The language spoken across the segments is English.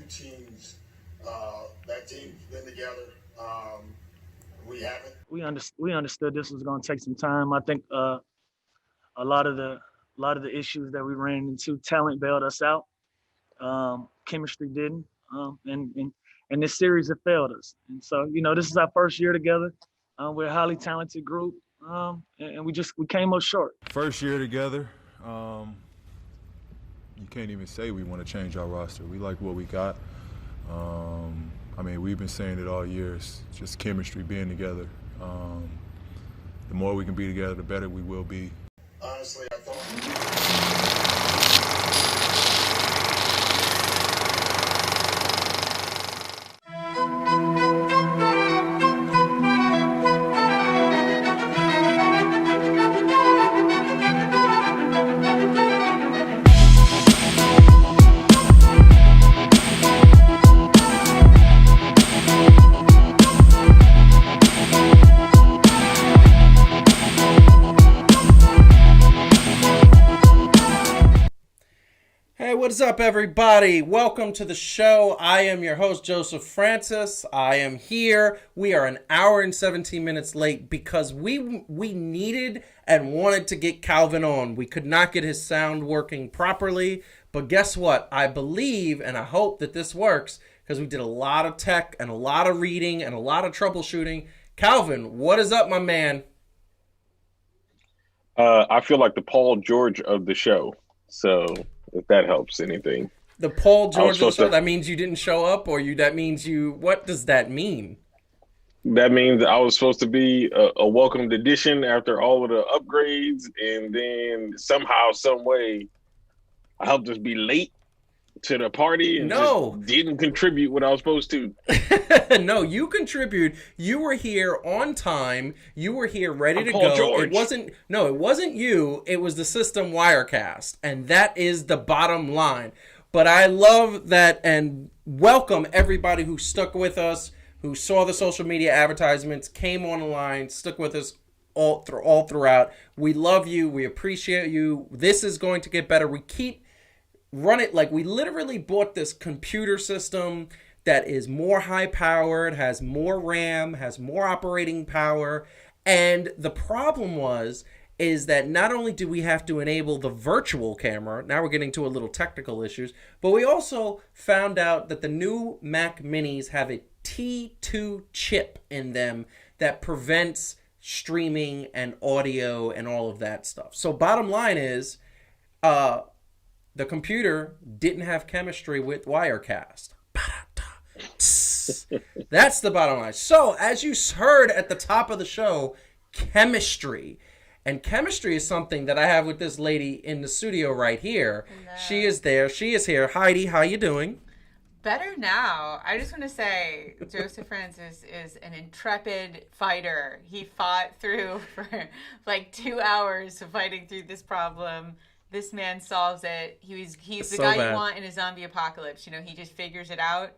teams. That team's been together. We haven't. We understood this was going to take some time. I think a lot of the issues that we ran into, talent bailed us out. Chemistry didn't, and this series it failed us. And so this is our first year together. We're a highly talented group, and we came up short. First year together. You can't even say we want to change our roster. We like what we got. We've been saying it all year. It's just chemistry, being together. The more we can be together, the better we will be. Honestly, I thought. What's up, everybody? Welcome to the show. I am your host, Joseph Francis. I am here. We are an hour and 17 minutes late because we needed and wanted to get Calvin on. We could not get his sound working properly, but guess what? I believe and I hope that this works because we did a lot of tech and a lot of reading and a lot of troubleshooting. Calvin, what is up, my man? I feel like the Paul George of the show, so if that helps anything. The Paul George of the show, that means you didn't show up, or what does that mean? That means I was supposed to be a welcomed addition after all of the upgrades, and then somehow, some way, I helped us be late to the party and just didn't contribute what I was supposed to. No, you contribute. You were here on time. You were here ready to Paul go. George. It wasn't you. It was the system Wirecast, and that is the bottom line. But I love that and welcome everybody who stuck with us, who saw the social media advertisements, came on the line, stuck with us all throughout. We love you. We appreciate you. This is going to get better. We keep run it like we literally bought this computer system that is more high powered, has more RAM, has more operating power. And the problem is that not only do we have to enable the virtual camera, now we're getting to a little technical issues, but we also found out that the new Mac Minis have a T2 chip in them that prevents streaming and audio and all of that stuff. So bottom line is, the computer didn't have chemistry with Wirecast. That's the bottom line. So, as you heard at the top of the show, chemistry. And chemistry is something that I have with this lady in the studio right here. Hello. She is there. She is here. Heidi, how you doing? Better now. I just want to say Joseph Francis is an intrepid fighter. He fought through for like 2 hours fighting through this problem. This man solves it. He's the guy you want in a zombie apocalypse. He just figures it out.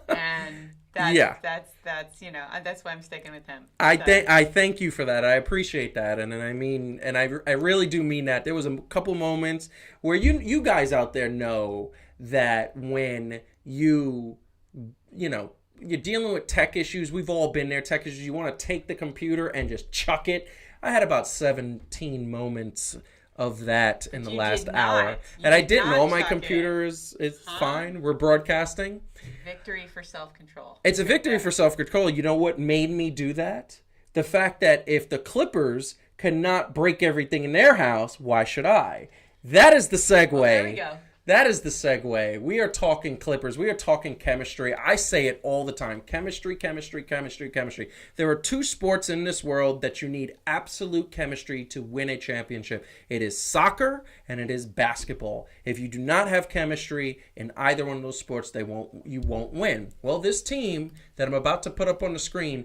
And that's why I'm sticking with him. I thank you for that. I appreciate that. And I really do mean that. There was a couple moments where you guys out there know that when you're dealing with tech issues, we've all been there, tech issues, you want to take the computer and just chuck it. I had about 17 moments of that in the last hour. And I didn't know my computer is fine. We're broadcasting. Victory for self-control. It's a victory for self-control. You know what made me do that? The fact that if the Clippers cannot break everything in their house, why should I? That is the segue. Well, there we go. That is the segue. We are talking Clippers. We are talking chemistry. I say it all the time. Chemistry, chemistry, chemistry, chemistry. There are two sports in this world that you need absolute chemistry to win a championship. It is soccer and it is basketball. If you do not have chemistry in either one of those sports, you won't win. Well, this team that I'm about to put up on the screen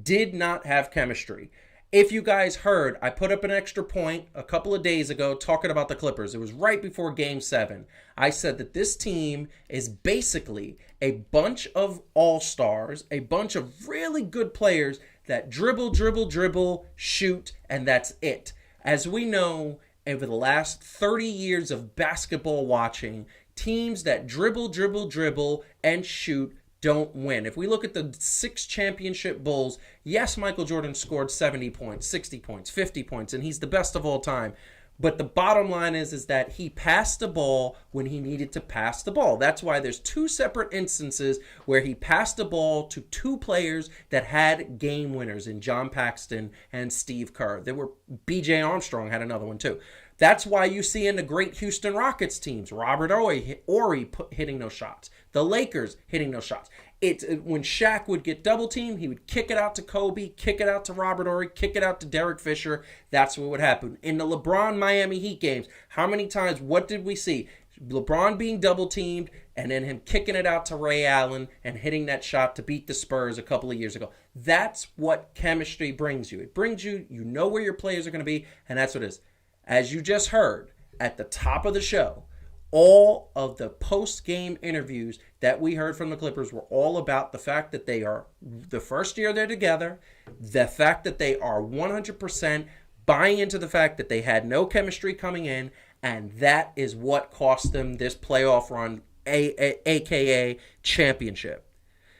did not have chemistry. If you guys heard, I put up an extra point a couple of days ago talking about the Clippers. It was right before Game 7. I said that this team is basically a bunch of all-stars, a bunch of really good players that dribble, dribble, dribble, shoot, and that's it. As we know, over the last 30 years of basketball watching, teams that dribble, dribble, dribble, and shoot don't win. If we look at the 6 championship Bulls, yes, Michael Jordan scored 70 points, 60 points, 50 points, and he's the best of all time. But the bottom line is that he passed the ball when he needed to pass the ball. That's why there's 2 separate instances where he passed the ball to 2 players that had game winners in John Paxson and Steve Kerr. There were B.J. Armstrong had another one too. That's why you see in the great Houston Rockets teams, Robert Horry hitting those shots. The Lakers hitting those shots. It's when Shaq would get double teamed, he would kick it out to Kobe, kick it out to Robert Horry, kick it out to Derek Fisher. That's what would happen. In the LeBron Miami Heat games, how many times, what did we see? LeBron being double teamed and then him kicking it out to Ray Allen and hitting that shot to beat the Spurs a couple of years ago. That's what chemistry brings you. It brings you, you know where your players are going to be, and that's what it is. As you just heard at the top of the show, all of the post-game interviews that we heard from the Clippers were all about the fact that they are the first year they're together, the fact that they are 100% buying into the fact that they had no chemistry coming in, and that is what cost them this playoff run, aka championship.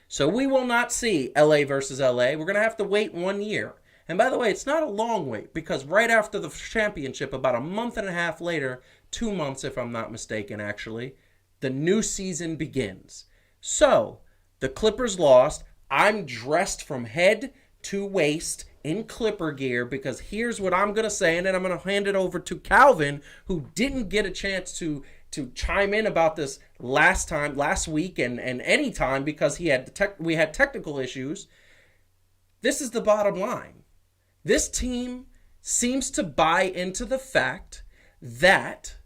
So we will not see LA versus LA. We're going to have to wait 1 year. And by the way, it's not a long wait, because right after the championship, about a month and a half later, 2 months if I'm not mistaken actually, the new season begins. So, the Clippers lost. I'm dressed from head to waist in Clipper gear, because here's what I'm going to say, and then I'm going to hand it over to Calvin, who didn't get a chance to chime in about this last week, and any time, because we had technical issues. This is the bottom line. This team seems to buy into the fact that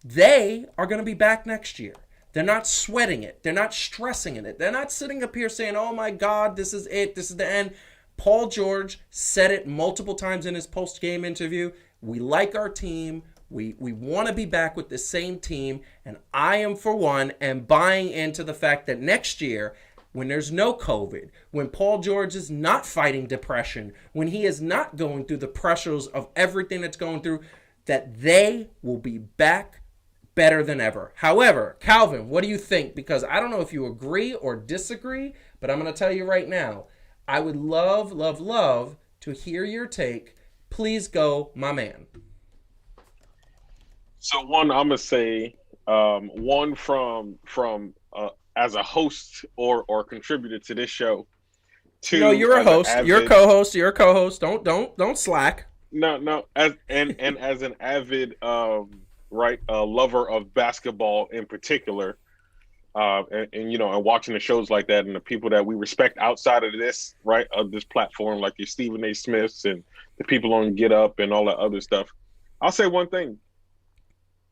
they are going to be back next year. They're not sweating it. They're not stressing in it. They're not sitting up here saying, oh my God, this is it. This is the end. Paul George said it multiple times in his post-game interview. We like our team. We want to be back with the same team. And I am, for one, am buying into the fact that next year, when there's no COVID, when Paul George is not fighting depression, when he is not going through the pressures of everything that's going through, that they will be back better than ever. However, Calvin, what do you think? Because I don't know if you agree or disagree, but I'm going to tell you right now, I would love, love, love to hear your take. Please go, my man. So one, I'm gonna say, one from as a host or contributor to this show. Two, no, you're a host. You're a co-host. You're a co-host. Don't slack. No. As an avid lover of basketball in particular, and watching the shows like that, and the people that we respect outside of this this platform, like your Stephen A. Smiths and the people on Get Up and all that other stuff. I'll say one thing,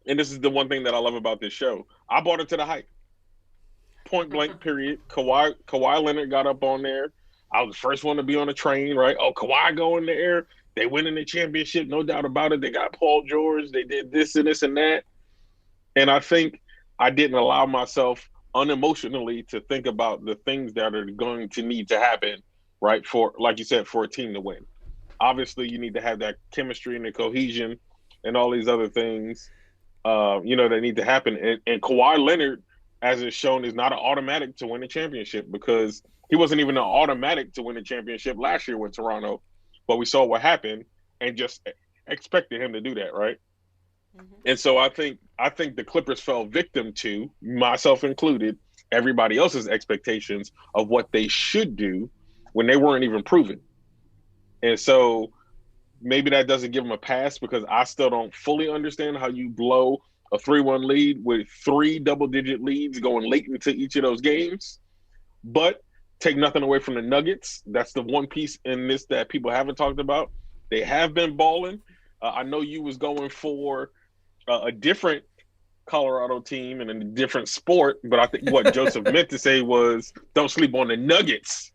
and this is the one thing that I love about this show. I bought into the hype. Point blank, period. Kawhi Leonard got up on there. I was the first one to be on the train, right? Oh, Kawhi going there. They winning the championship, no doubt about it. They got Paul George. They did this and this and that. And I think I didn't allow myself unemotionally to think about the things that are going to need to happen, right? For, like you said, for a team to win. Obviously, you need to have that chemistry and the cohesion and all these other things, that need to happen. And Kawhi Leonard, as it's shown, is not an automatic to win a championship, because he wasn't even an automatic to win a championship last year with Toronto. But we saw what happened and just expected him to do that, right? Mm-hmm. And so I think the Clippers fell victim to, myself included, everybody else's expectations of what they should do when they weren't even proven. And so maybe that doesn't give them a pass, because I still don't fully understand how you blow a 3-1 lead with 3 double-digit leads going late into each of those games. But take nothing away from the Nuggets. That's the one piece in this that people haven't talked about. They have been balling. I know you was going for a different Colorado team and in a different sport, but I think what Joseph meant to say was, don't sleep on the Nuggets,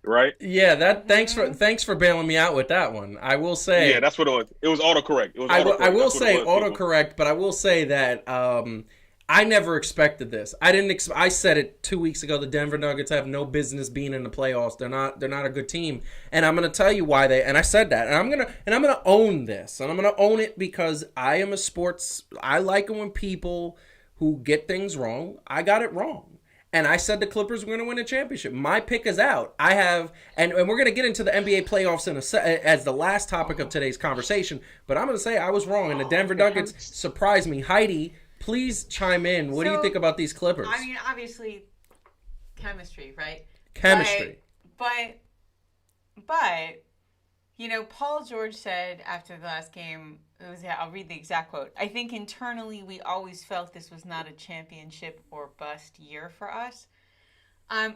right? Yeah, thanks for bailing me out with that one. I will say. Yeah, that's what it was. It was autocorrect. I will say autocorrect, but I will say that I never expected this. I said it 2 weeks ago. The Denver Nuggets have no business being in the playoffs. They're not a good team, and I'm going to tell you why they. And I said that, and I'm gonna own this, and I'm gonna own it because I am a sports. I like it when people who get things wrong. I got it wrong. And I said the Clippers were going to win a championship. My pick is out. I have, and we're going to get into the NBA playoffs as the last topic of today's conversation. But I'm going to say I was wrong, and the Denver Nuggets surprised me. Heidi, please chime in. What do you think about these Clippers? I mean, obviously, chemistry, right? Chemistry. But you know, Paul George said after the last game, I'll read the exact quote. I think internally we always felt this was not a championship or bust year for us.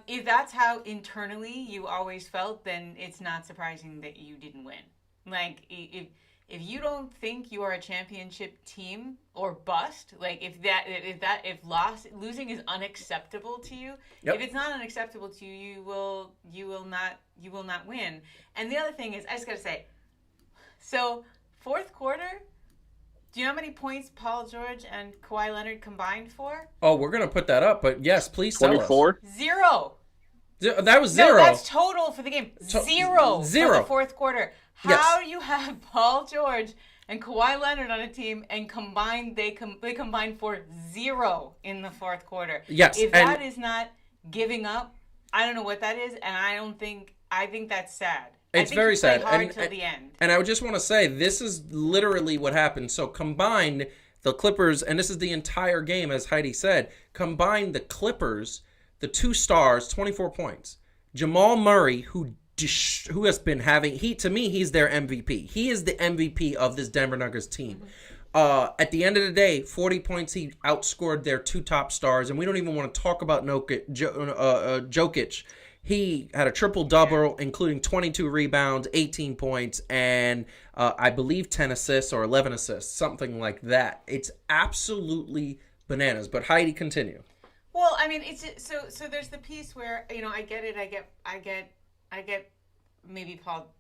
If that's how internally you always felt, then it's not surprising that you didn't win. Like, if you don't think you are a championship team or bust, like if losing is unacceptable to you, if it's not unacceptable to you, you will not win. And the other thing is, I just gotta say, so fourth quarter, do you know how many points Paul George and Kawhi Leonard combined for? Oh, we're gonna put that up, but yes, please tell us. 24. 0. That was 0. No, that's total for the game. 0 for the fourth quarter. How do you have Paul George and Kawhi Leonard on a team and they combined for 0 in the fourth quarter? Yes. If that is not giving up, I don't know what that is, and I think that's sad. It's very sad. Hard till the end. And I would just want to say, this is literally what happened. So combined, the Clippers, and this is the entire game, as Heidi said, combined the Clippers, the 2 stars, 24 points. Jamal Murray, who has been having, to me, he's their MVP. He is the MVP of this Denver Nuggets team. At the end of the day, 40 points, he outscored their 2 top stars, and we don't even want to talk about Jokic. He had a triple-double, including 22 rebounds, 18 points, and I believe 10 assists or 11 assists, something like that. It's absolutely bananas. But Heidi, continue. Well, I mean, it's so there's the piece where, you know, I get it. I get maybe Paul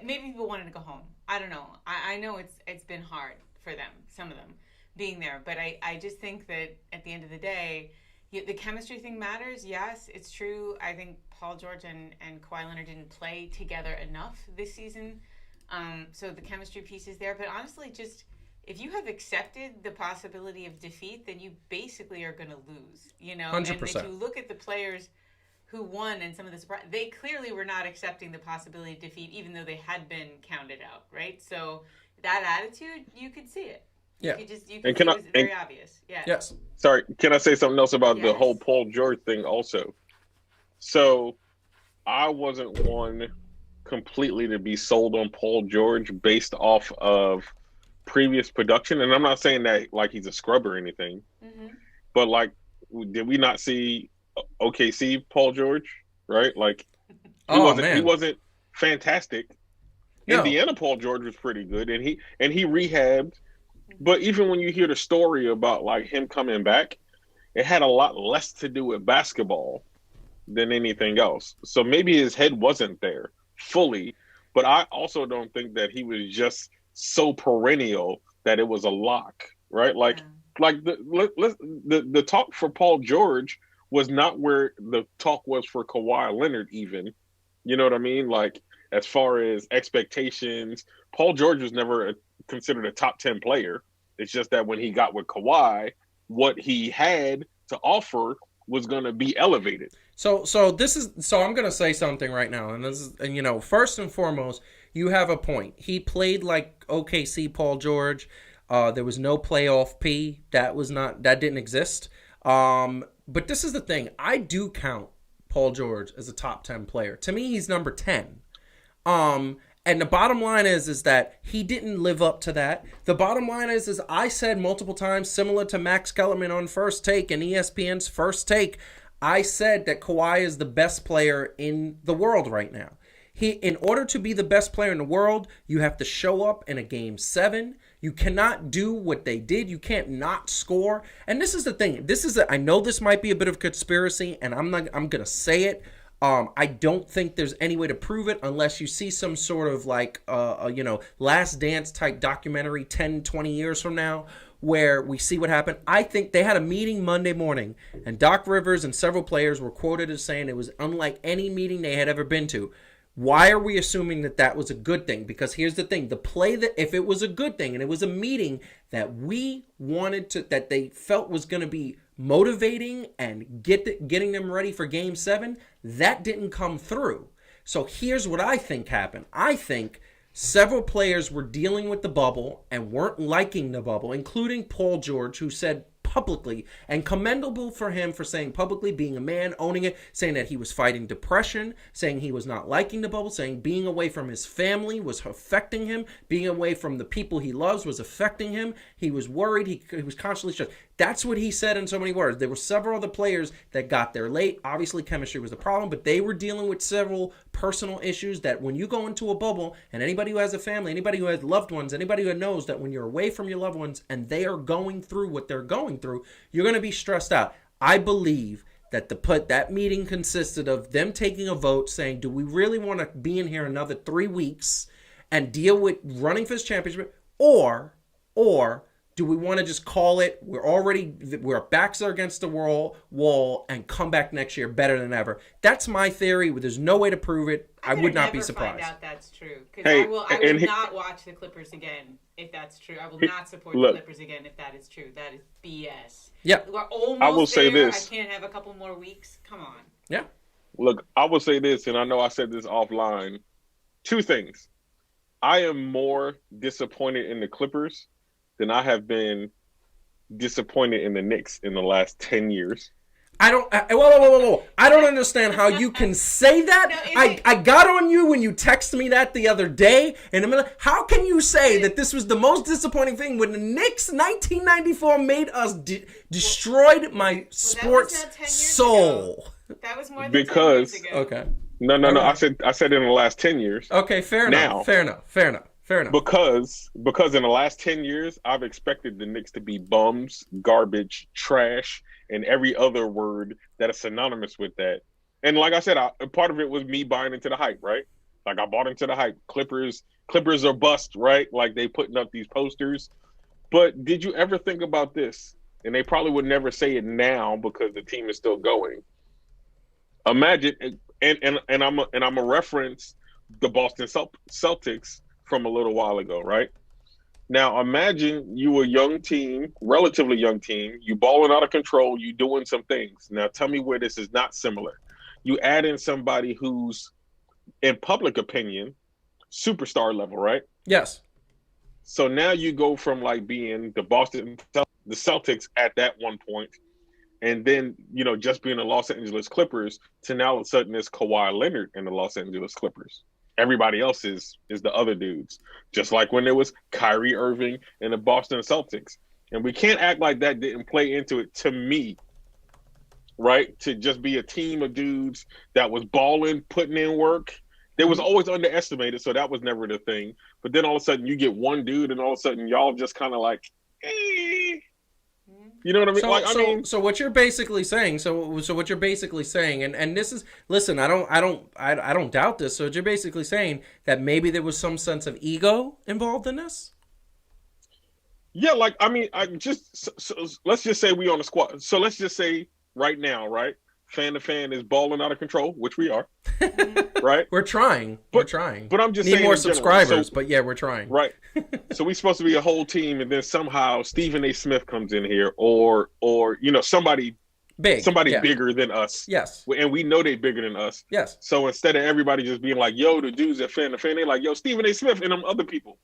maybe people wanted to go home. I don't know. I know it's been hard for them, some of them, being there. But I just think that at the end of the day, the chemistry thing matters. Yes, it's true. I think Paul George and Kawhi Leonard didn't play together enough this season. So the chemistry piece is there. But honestly, just if you have accepted the possibility of defeat, then you basically are going to lose. You know, 100%. And if you look at the players who won and some of the surprise, they clearly were not accepting the possibility of defeat, even though they had been counted out, right? So that attitude, you could see it. Yeah. You could see it was very obvious. Yeah. Yes. Sorry, can I say something else about the whole Paul George thing also? So I wasn't one completely to be sold on Paul George based off of previous production. And I'm not saying that like he's a scrub or anything, but like, did we not see OKC Paul George, right? Like he wasn't fantastic. No. Indiana Paul George was pretty good, and he rehabbed. But even when you hear the story about like him coming back, it had a lot less to do with basketball than anything else. So maybe his head wasn't there fully, but I also don't think that he was just so perennial that it was a lock, right? Like the talk for Paul George was not where the talk was for Kawhi Leonard even. You know what I mean? Like as far as expectations, Paul George was never considered a top 10 player. It's just that when he got with Kawhi, what he had to offer was going to be elevated. So I'm going to say something right now. And you know, first and foremost, you have a point. He played like OKC Paul George. There was no playoff P. That didn't exist. But this is the thing. I do count Paul George as a top 10 player. To me, he's number 10. And the bottom line is that he didn't live up to that. The bottom line is I said multiple times, similar to Max Kellerman on First Take and ESPN's First Take, I said that Kawhi is the best player in the world right now. In order to be the best player in the world, you have to show up in a Game 7. You cannot do what they did. You can't not score. And this is the thing. I know this might be a bit of conspiracy, and I'm going to say it. I don't think there's any way to prove it unless you see some sort of like, Last Dance type documentary 10, 20 years from now where we see what happened. I think they had a meeting Monday morning, and Doc Rivers and several players were quoted as saying it was unlike any meeting they had ever been to. Why are we assuming that that was a good thing? Because here's the thing, the play that, if it was a good thing and it was a meeting that we wanted to, that they felt was going to be motivating and getting them ready for Game 7, that didn't come through. So here's what I think happened. I think several players were dealing with the bubble and weren't liking the bubble, including Paul George, who said publicly, and commendable for him for saying publicly, being a man, owning it, saying that he was fighting depression, saying he was not liking the bubble, saying being away from his family was affecting him, being away from the people he loves was affecting him. He was worried. He was constantly stressed. That's what he said in so many words. There were several other players that got there late. Obviously, chemistry was the problem, but they were dealing with several personal issues that when you go into a bubble, and anybody who has a family, anybody who has loved ones, anybody who knows that when you're away from your loved ones and they are going through what they're going through, you're going to be stressed out. I believe that that meeting consisted of them taking a vote saying, do we really want to be in here another 3 weeks and deal with running for this championship, or do we want to just call it, our backs are against the wall and come back next year better than ever? That's my theory. There's no way to prove it. I would not be surprised. Find out that's true. Because I will not watch the Clippers again if that's true. I will not support the Clippers again if that is true. That is BS. Yeah. We're almost I will say there. this. I can't have a couple more weeks. Come on. Yeah. Look, I will say this, and I know I said this offline. 2 things. I am more disappointed in the Clippers than I have been disappointed in the Knicks in the last 10 years. Whoa. I don't understand how you can say that. No, I got on you when you texted me that the other day, and how can you say that this was the most disappointing thing when the Knicks 1994 made us destroyed my sports soul? That was more than 10 because years ago. Okay. No. I said in the last 10 years. Okay, fair enough. Because in the last 10 years, I've expected the Knicks to be bums, garbage, trash, and every other word that is synonymous with that. And like I said, part of it was me buying into the hype, right? Like I bought into the hype. Clippers are bust, right? Like they putting up these posters. But did you ever think about this? And they probably would never say it now because the team is still going. Imagine, and I'm a reference the Boston Celtics from a little while ago, right? Now, imagine you a young team, relatively young team, you balling out of control, you doing some things. Now, tell me where this is not similar. You add in somebody who's, in public opinion, superstar level, right? Yes. So now you go from like being the Celtics at that one point, and then, just being the Los Angeles Clippers, to now all of a sudden it's Kawhi Leonard and the Los Angeles Clippers. Everybody else is the other dudes, just like when there was Kyrie Irving and the Boston Celtics. And we can't act like that didn't play into it, to me, right? To just be a team of dudes that was balling, putting in work. They was always underestimated, so that was never the thing. But then all of a sudden you get one dude, and all of a sudden y'all just kind of like, eh. You know what I mean? So what you're basically saying, and this is, listen, I don't doubt this. So you're basically saying that maybe there was some sense of ego involved in this. Yeah, let's just say we on a squad. So let's just say right now, right? Fan to fan is balling out of control, which we are, right? We're trying. But I'm just saying, need more subscribers. But yeah, we're trying. Right. So we're supposed to be a whole team, and then somehow Stephen A. Smith comes in here, or somebody big, bigger than us. Yes. And we know they bigger than us. Yes. So instead of everybody just being like, "Yo, the dudes at fan to fan," they're like, "Yo, Stephen A. Smith and them other people."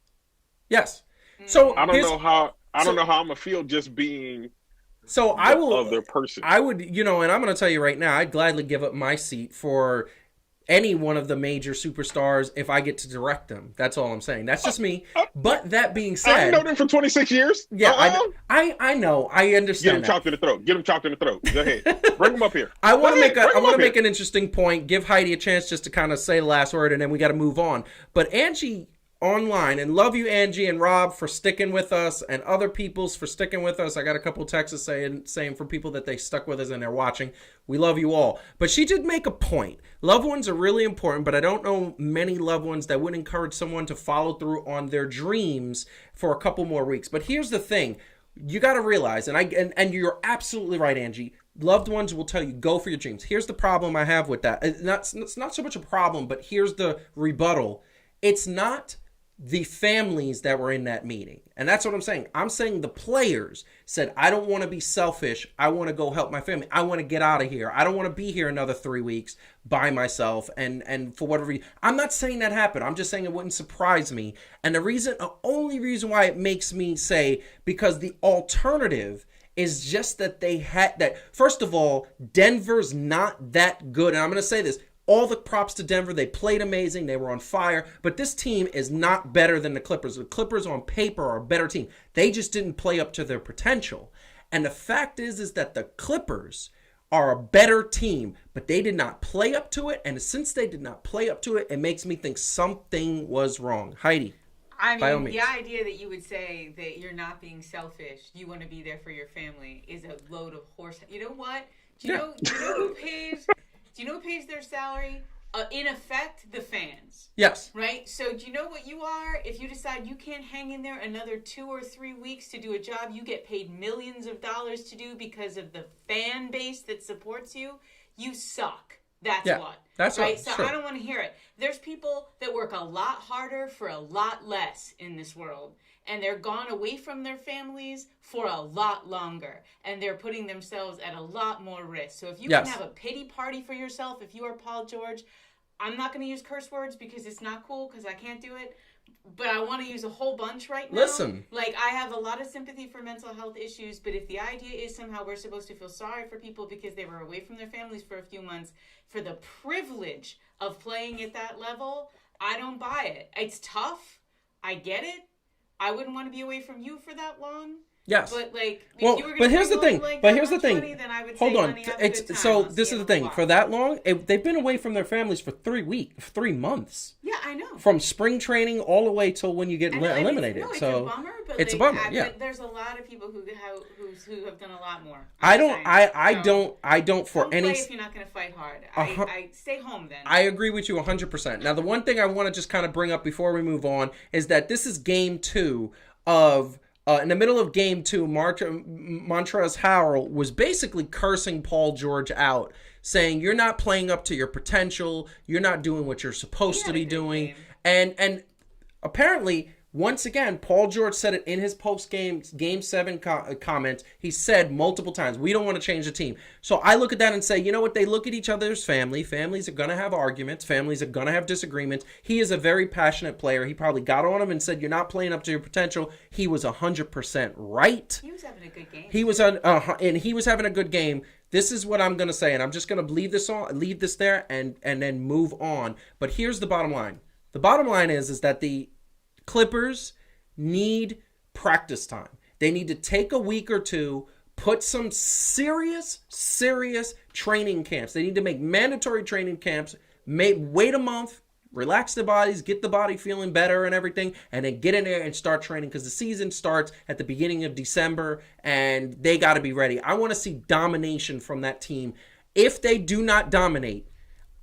Yes. So I don't know how I'm gonna feel just being. So I will. Other person. I would, and I'm going to tell you right now, I'd gladly give up my seat for any one of the major superstars if I get to direct them. That's all I'm saying. That's just me. But that being said, I've known them for 26 years. Yeah, I know. I understand. Get him chopped in the throat. Get him chopped in the throat. Go ahead. Bring him up here. I want to make an interesting point. Give Heidi a chance just to kind of say the last word, and then we got to move on. But Angie online, and love you, Angie and Rob, for sticking with us, and other people's for sticking with us. I got a couple texts saying from people that they stuck with us and they're watching. We love you all. But she did make a point. Loved ones are really important, but I don't know many loved ones that would encourage someone to follow through on their dreams for a couple more weeks. But here's the thing. You got to realize, and you're absolutely right, Angie, Loved ones will tell you, go for your dreams. Here's the problem I have with that. It's not so much a problem, but here's the rebuttal. It's not the families that were in that meeting. And that's what I'm saying. I'm saying the players said, I don't want to be selfish. I want to go help my family. I want to get out of here. I don't want to be here another 3 weeks by myself. And for whatever reason, I'm not saying that happened. I'm just saying it wouldn't surprise me. And the only reason why it makes me say, because the alternative is just that they had that. First of all, Denver's not that good. And I'm going to say this. All the props to Denver. They played amazing. They were on fire. But this team is not better than the Clippers. The Clippers on paper are a better team. They just didn't play up to their potential. And the fact is that the Clippers are a better team, but they did not play up to it. And since they did not play up to it, it makes me think something was wrong. Heidi. I mean, the idea that you would say that you're not being selfish, you want to be there for your family, is a load of horse. You know what? Do you know who pays? Do you know who pays their salary? In effect, the fans. Yes. Right? So do you know what you are? If you decide you can't hang in there another 2 or 3 weeks to do a job you get paid millions of dollars to do because of the fan base that supports you, you suck. That's what. That's right. What, so sure. I don't want to hear it. There's people that work a lot harder for a lot less in this world. And they're gone away from their families for a lot longer. And they're putting themselves at a lot more risk. So if you can have a pity party for yourself, if you are Paul George, I'm not going to use curse words because it's not cool because I can't do it. But I want to use a whole bunch right now. Listen. Like, I have a lot of sympathy for mental health issues, but if the idea is somehow we're supposed to feel sorry for people because they were away from their families for a few months for the privilege of playing at that level, I don't buy it. It's tough. I get it. I wouldn't want to be away from you for that long. Yes. But like, well, if you were but here's the thing. Like but here's the thing. then I would Hold say, on. honey, have a good time. So I'll this see is you the in a thing. while. For that long, they've been away from their families for 3 months. Yeah, I know. From spring training all the way till when you get eliminated. It's so a bummer. But it's a bummer. Yeah. But there's a lot of people who have done a lot more. I don't for don't any. Play if you're not going to fight hard. I stay home then. I agree with you 100%. Now, the one thing I want to just kind of bring up before we move on is that this is game 2 of. In the middle of game 2, Montrezl Harrell was basically cursing Paul George out, saying, you're not playing up to your potential, you're not doing what you're supposed to be doing. And apparently, once again, Paul George said it in his post-game, Game 7 comments. He said multiple times, we don't want to change the team. So I look at that and say, you know what? They look at each other's family. Families are going to have arguments. Families are going to have disagreements. He is a very passionate player. He probably got on him and said, you're not playing up to your potential. He was 100% right. He was having a good game. He was having a good game. This is what I'm going to say, and I'm just going to leave this there and then move on. But here's the bottom line. The bottom line is that the Clippers need practice time. They need to take a week or two, put some serious training camps. They need to make mandatory training camps, wait a month, relax their bodies, get the body feeling better and everything, and then get in there and start training because the season starts at the beginning of December, and they got to be ready. I want to see domination from that team. If they do not dominate,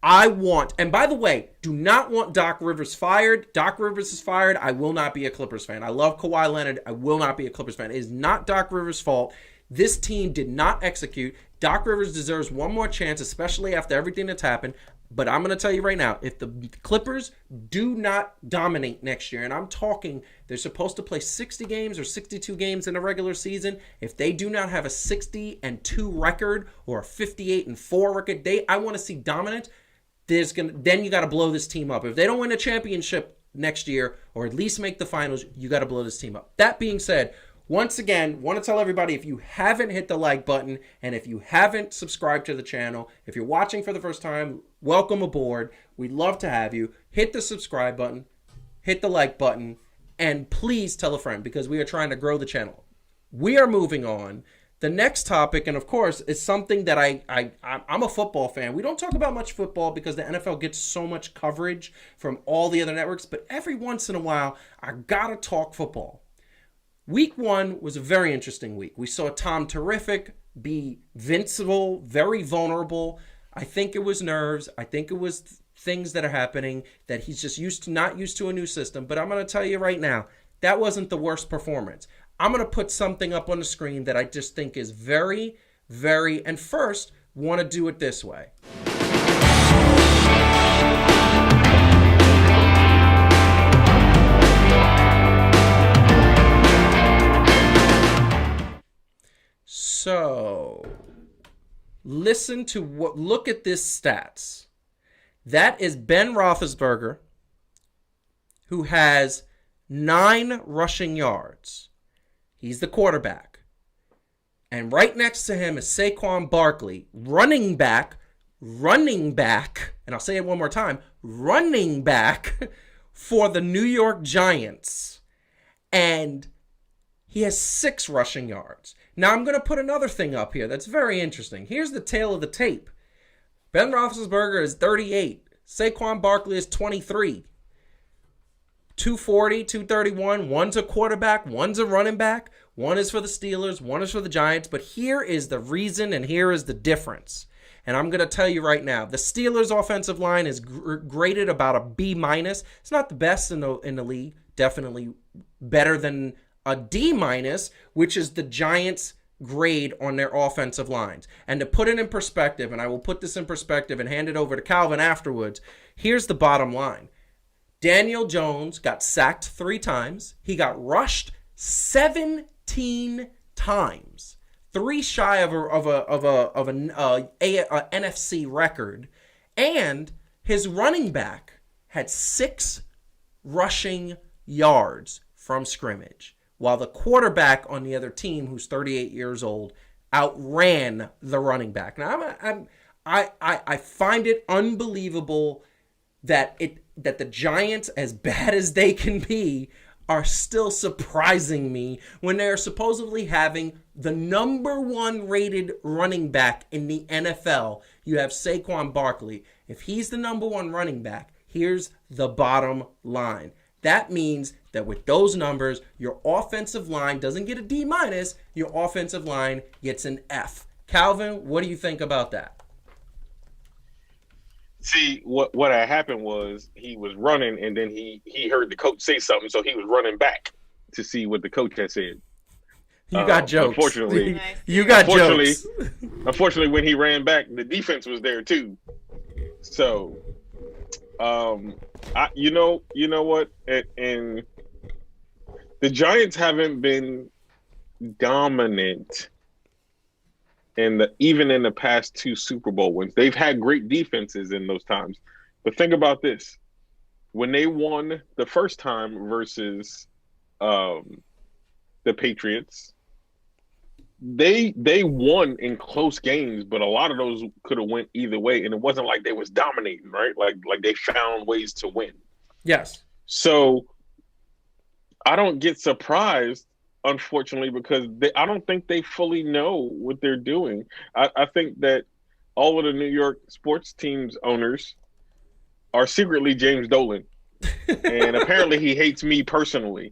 and by the way, do not want Doc Rivers fired. Doc Rivers is fired. I will not be a Clippers fan. I love Kawhi Leonard. I will not be a Clippers fan. It is not Doc Rivers' fault. This team did not execute. Doc Rivers deserves one more chance, especially after everything that's happened. But I'm going to tell you right now, if the Clippers do not dominate next year, and I'm talking they're supposed to play 60 games or 62 games in a regular season, if they do not have a 60-2 record or a 58-4 record, I want to see dominance. Then you got to blow this team up. If they don't win a championship next year, or at least make the finals, you got to blow this team up. That being said, once again, want to tell everybody, if you haven't hit the like button, and if you haven't subscribed to the channel, if you're watching for the first time, welcome aboard. We'd love to have you. Hit the subscribe button, hit the like button, and please tell a friend, because we are trying to grow the channel. We are moving on. The next topic, and of course, is something that I'm a football fan. We don't talk about much football because the NFL gets so much coverage from all the other networks, but every once in a while, I gotta talk football. Week 1 was a very interesting week. We saw Tom Terrific be invincible, very vulnerable. I think it was nerves. I think it was things that are happening that he's just not used to a new system. But I'm going to tell you right now, that wasn't the worst performance. I'm going to put something up on the screen that I just think is very, and first, want to do it this way. So, look at this stats. That is Ben Roethlisberger, who has 9 rushing yards. He's the quarterback. And right next to him is Saquon Barkley, running back, and I'll say it one more time, running back for the New York Giants. And he has 6 rushing yards. Now, I'm going to put another thing up here that's very interesting. Here's the tail of the tape. Ben Roethlisberger is 38. Saquon Barkley is 23. 240, 231. One's a quarterback, one's a running back. One is for the Steelers, one is for the Giants. But here is the reason and here is the difference. And I'm going to tell you right now, the Steelers' offensive line is graded about a B-. It's not the best in the league. Definitely better than a D-, which is the Giants' grade on their offensive lines. And to put it in perspective, and I will put this in perspective and hand it over to Calvin afterwards, here's the bottom line. Daniel Jones got sacked 3 times. He got rushed 17 times. 3 shy of an NFC record. And his running back had 6 rushing yards from scrimmage, while the quarterback on the other team, who's 38 years old, outran the running back. Now, I find it unbelievable that the Giants, as bad as they can be, are still surprising me when they're supposedly having the number 1 rated running back in the NFL. You have Saquon Barkley. If he's the number 1 running back, here's the bottom line. That means that with those numbers, your offensive line doesn't get a D-, your offensive line gets an F. Calvin, what do you think about that? See, what had happened was he was running, and then he heard the coach say something, so he was running back to see what the coach had said. You got jokes. Unfortunately, you got jokes. Unfortunately, when he ran back, the defense was there too. So, you know what? And the Giants haven't been dominant even in the past 2 Super Bowl wins. They've had great defenses in those times. But think about this. When they won the first time versus the Patriots, they won in close games, but a lot of those could have went either way, and it wasn't like they was dominating, right? Like they found ways to win. Yes. So I don't get surprised, unfortunately, because I don't think they fully know what they're doing. I think that all of the New York sports teams owners are secretly James Dolan, and apparently he hates me personally.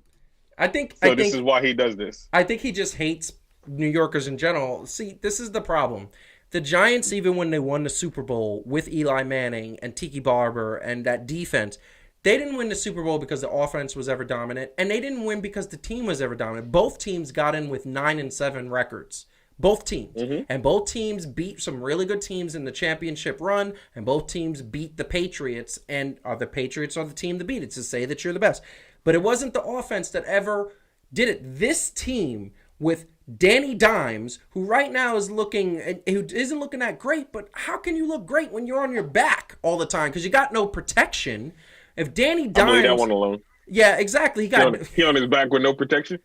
This is why he does this. I think he just hates New Yorkers in general. See, this is the problem. The Giants, even when they won the Super Bowl with Eli Manning and Tiki Barber and that defense, they didn't win the Super Bowl because the offense was ever dominant, and they didn't win because the team was ever dominant. Both teams got in with 9-7 records. Both teams. Mm-hmm. And both teams beat some really good teams in the championship run, and both teams beat the Patriots, and the Patriots are the team to beat. It's to say that you're the best. But it wasn't the offense that ever did it. This team with Danny Dimes, who right now is who isn't looking that great, but how can you look great when you're on your back all the time? Because you got no protection. If Danny Dimes, I'll leave that one alone. Yeah, exactly. He on his back with no protection.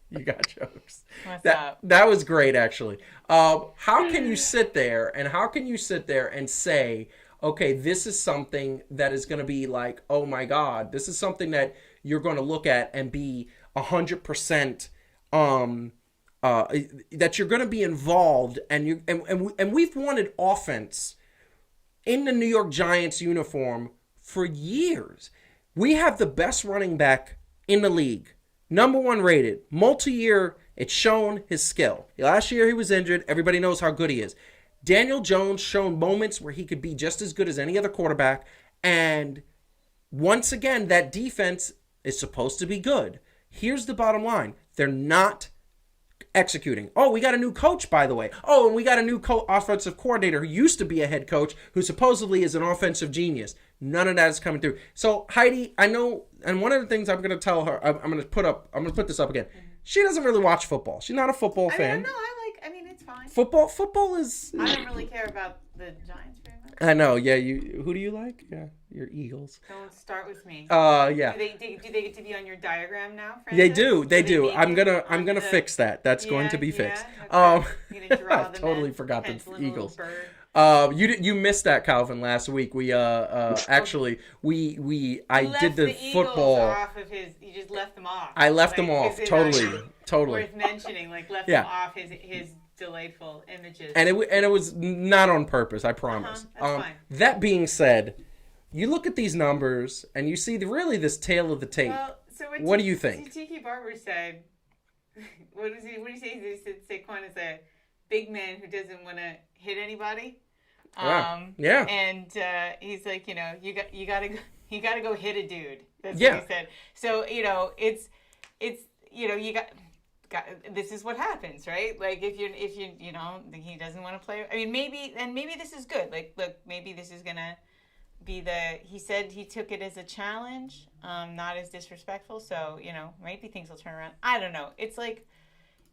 You got jokes. What's up? That was great, actually. How can you sit there and say, okay, this is something that is going to be like, oh my God, this is something that you're going to look at and be 100%, that you're going to be involved, and we've wanted offense in the New York Giants uniform for years. We have the best running back in the league. Number 1 rated. Multi-year, it's shown his skill. Last year he was injured. Everybody knows how good he is. Daniel Jones shown moments where he could be just as good as any other quarterback. And once again, that defense is supposed to be good. Here's the bottom line. They're not executing. Oh, we got a new coach, by the way. Oh, and we got a new offensive coordinator who used to be a head coach who supposedly is an offensive genius. None of that is coming through. So Heidi, I know, and one of the things I'm going to tell her, I'm going to put this up again. She doesn't really watch football. She's not a football fan. No, I mean, it's fine. Football is. I don't really care about the Giants very much. I know. Yeah. Who do you like? Yeah, your Eagles. Don't start with me. Yeah. Do they get to be on your diagram now, Francis? They do. They do. need I'm you gonna fix that. That's going to be fixed. Okay. You're gonna draw I them totally in, forgot the pencil in a little Eagles. bird. You missed that, Calvin, last week. We actually I You did the Eagles football. off of his. You just left them off. I left them off. is it Totally. actually Totally. Worth mentioning, like left Yeah. them off his delightful images. And it was not on purpose, I promise. That's fine. That being said, you look at these numbers and you see really this tale of the tape. Well, so What do you think? Tiki Barber said, what did he say? He said Saquon is a big man who doesn't want to hit anybody. Wow. Yeah. And he's like, you gotta go hit a dude. That's Yeah. what he said. So it's you got. This is what happens, right? Like if you he doesn't want to play. I mean, maybe this is good. Like, look, maybe this is gonna be he said he took it as a challenge, not as disrespectful. So maybe things will turn around. I don't know. It's like,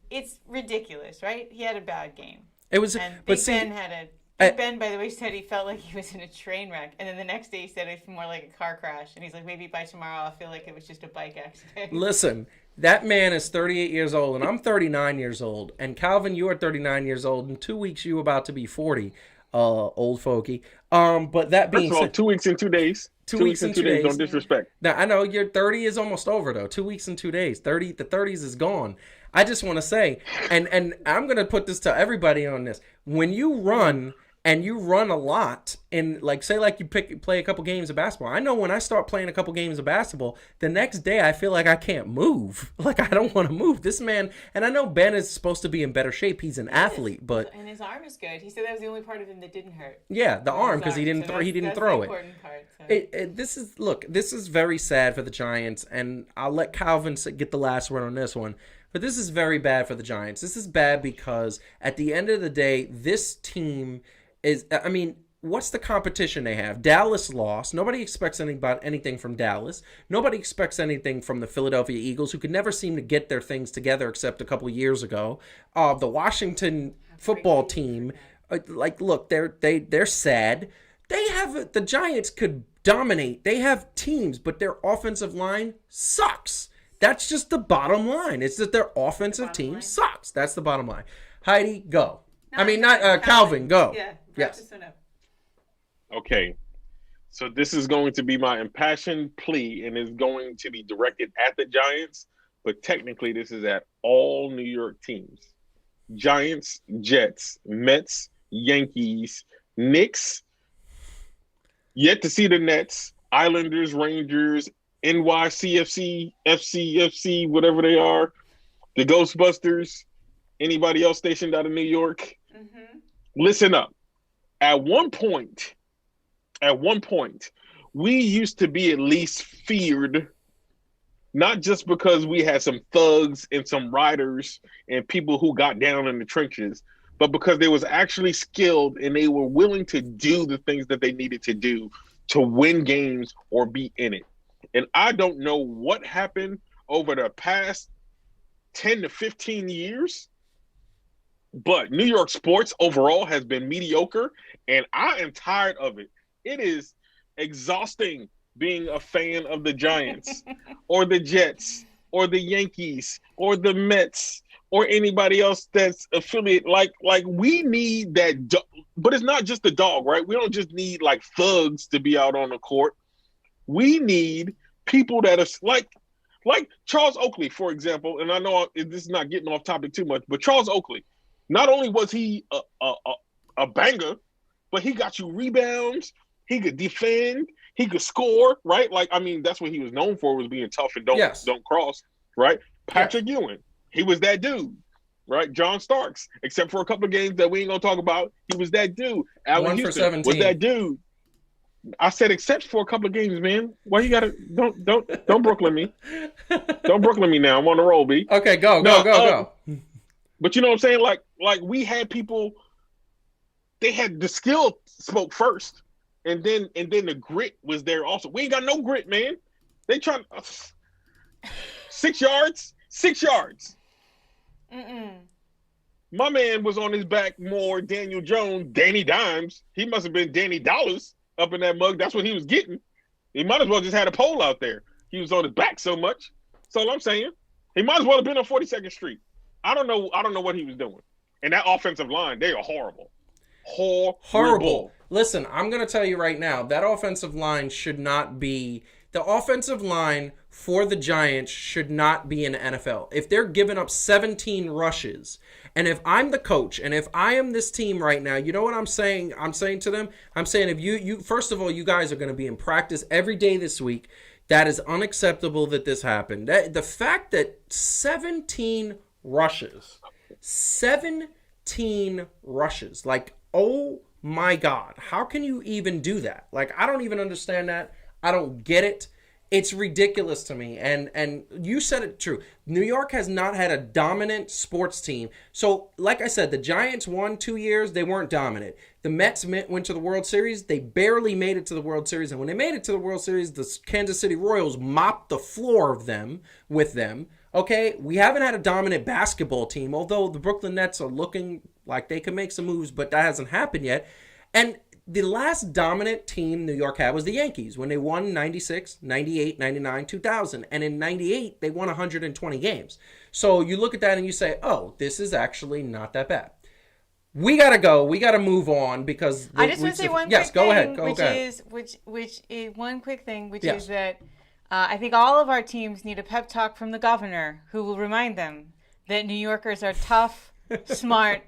it's ridiculous, right? He had a bad game. It was, And but Big see, Ben had a. Big Ben, by the way, said he felt like he was in a train wreck, and then the next day he said it's more like a car crash, and he's like, maybe by tomorrow I'll feel like it was just a bike accident. listen, that man is 38 years old, and I'm 39 years old, and Calvin, you are 39 years old. In 2 weeks, you about to be 40, old fogey. But that being First of all, said, 2 weeks and 2 days. 2 weeks and 2 days. Don't disrespect. Now, I know your 30 is almost over, though. 2 weeks and 2 days. The 30s is gone. I just want to say, and I'm going to put this to everybody on this. When you run, and you run a lot, and say you play a couple games of basketball. I know when I start playing a couple games of basketball, the next day I feel like I can't move. Like, I don't want to move. This man, and I know Ben is supposed to be in better shape. He's an athlete, but and his arm is good. He said that was the only part of him that didn't hurt. yeah, the arm, because he didn't he didn't throw the it. important part, so. This is very sad for the Giants, and I'll let Calvin get the last word on this one. But this is very bad for the Giants. This is bad because at the end of the day, this team is, I mean, what's the competition they have? Dallas lost. Nobody expects anything from Dallas. Nobody expects anything from the Philadelphia Eagles, who could never seem to get their things together except a couple of years ago. The Washington football team, look, they're sad. The Giants could dominate. They have teams, but their offensive line sucks. That's just the bottom line. It's that their offensive team sucks. That's the bottom line. Heidi, go. Calvin, go. Yeah. Yes. Okay. So this is going to be my impassioned plea, and is going to be directed at the Giants, but technically this is at all New York teams. Giants, Jets, Mets, Yankees, Knicks, yet to see the Nets, Islanders, Rangers, NYCFC, FCFC, whatever they are, the Ghostbusters, anybody else stationed out of New York. Mm-hmm. Listen up. At one point, we used to be at least feared, not just because we had some thugs and some riders and people who got down in the trenches, but because they was actually skilled and they were willing to do the things that they needed to do to win games or be in it. And I don't know what happened over the past 10 to 15 years, but New York sports overall has been mediocre, and I am tired of it. It is exhausting being a fan of the Giants or the Jets or the Yankees or the Mets or anybody else that's affiliate. Like we need that, but it's not just the dog, right? We don't just need like thugs to be out on the court. We need people that are like Charles Oakley, for example. And I know this is not getting off topic too much, but Charles Oakley, not only was he a banger, but he got you rebounds. He could defend. He could score, right? Like, I mean, that's what he was known for, was being tough and don't cross, right? Patrick Ewing, he was that dude, right? John Starks, except for a couple of games that we ain't gonna talk about, he was that dude. Allen Houston was that dude. I said except for a couple of games, man. Why you gotta don't Brooklyn me? Don't Brooklyn me now. I'm on the roll, B. Okay, go. But you know what I'm saying? Like we had people, they had the skill spoke first, and then the grit was there also. We ain't got no grit, man. They trying 6 yards, 6 yards. My man was on his back more Daniel Jones, Danny Dimes. He must have been Danny Dollars up in that mug. That's what he was getting. He might as well just had a pole out there. He was on his back so much. That's all I'm saying. He might as well have been on 42nd Street. I don't know what he was doing. And that offensive line, they are horrible. Horrible. Listen, I'm going to tell you right now, that offensive line should not be... The offensive line for the Giants should not be in the NFL. If they're giving up 17 rushes, and if I'm the coach, and if I am this team right now, you know what I'm saying? I'm saying to them, I'm saying if you first of all, you guys are going to be in practice every day this week. That is unacceptable that this happened. The fact that 17 rushes, like, oh my God, how can you even do that? Like, I don't even understand that. I don't get it. It's ridiculous to me. And you said it true. New York has not had a dominant sports team. So, like I said, the Giants won 2 years. They weren't dominant. The Mets went to the World Series. They barely made it to the World Series. And when they made it to the World Series, the Kansas City Royals mopped the floor with them. Okay, we haven't had a dominant basketball team, although the Brooklyn Nets are looking like they can make some moves, but that hasn't happened yet. And the last dominant team New York had was the Yankees when they won 96, 98, 99, 2000. And in 98, they won 120 games. So you look at that and you say, oh, this is actually not that bad. We got to go. We got to move on because... I just want to say one quick yes, thing. Go ahead. Which is one quick thing, which Yes. is that I think all of our teams need a pep talk from the governor who will remind them that New Yorkers are tough, smart,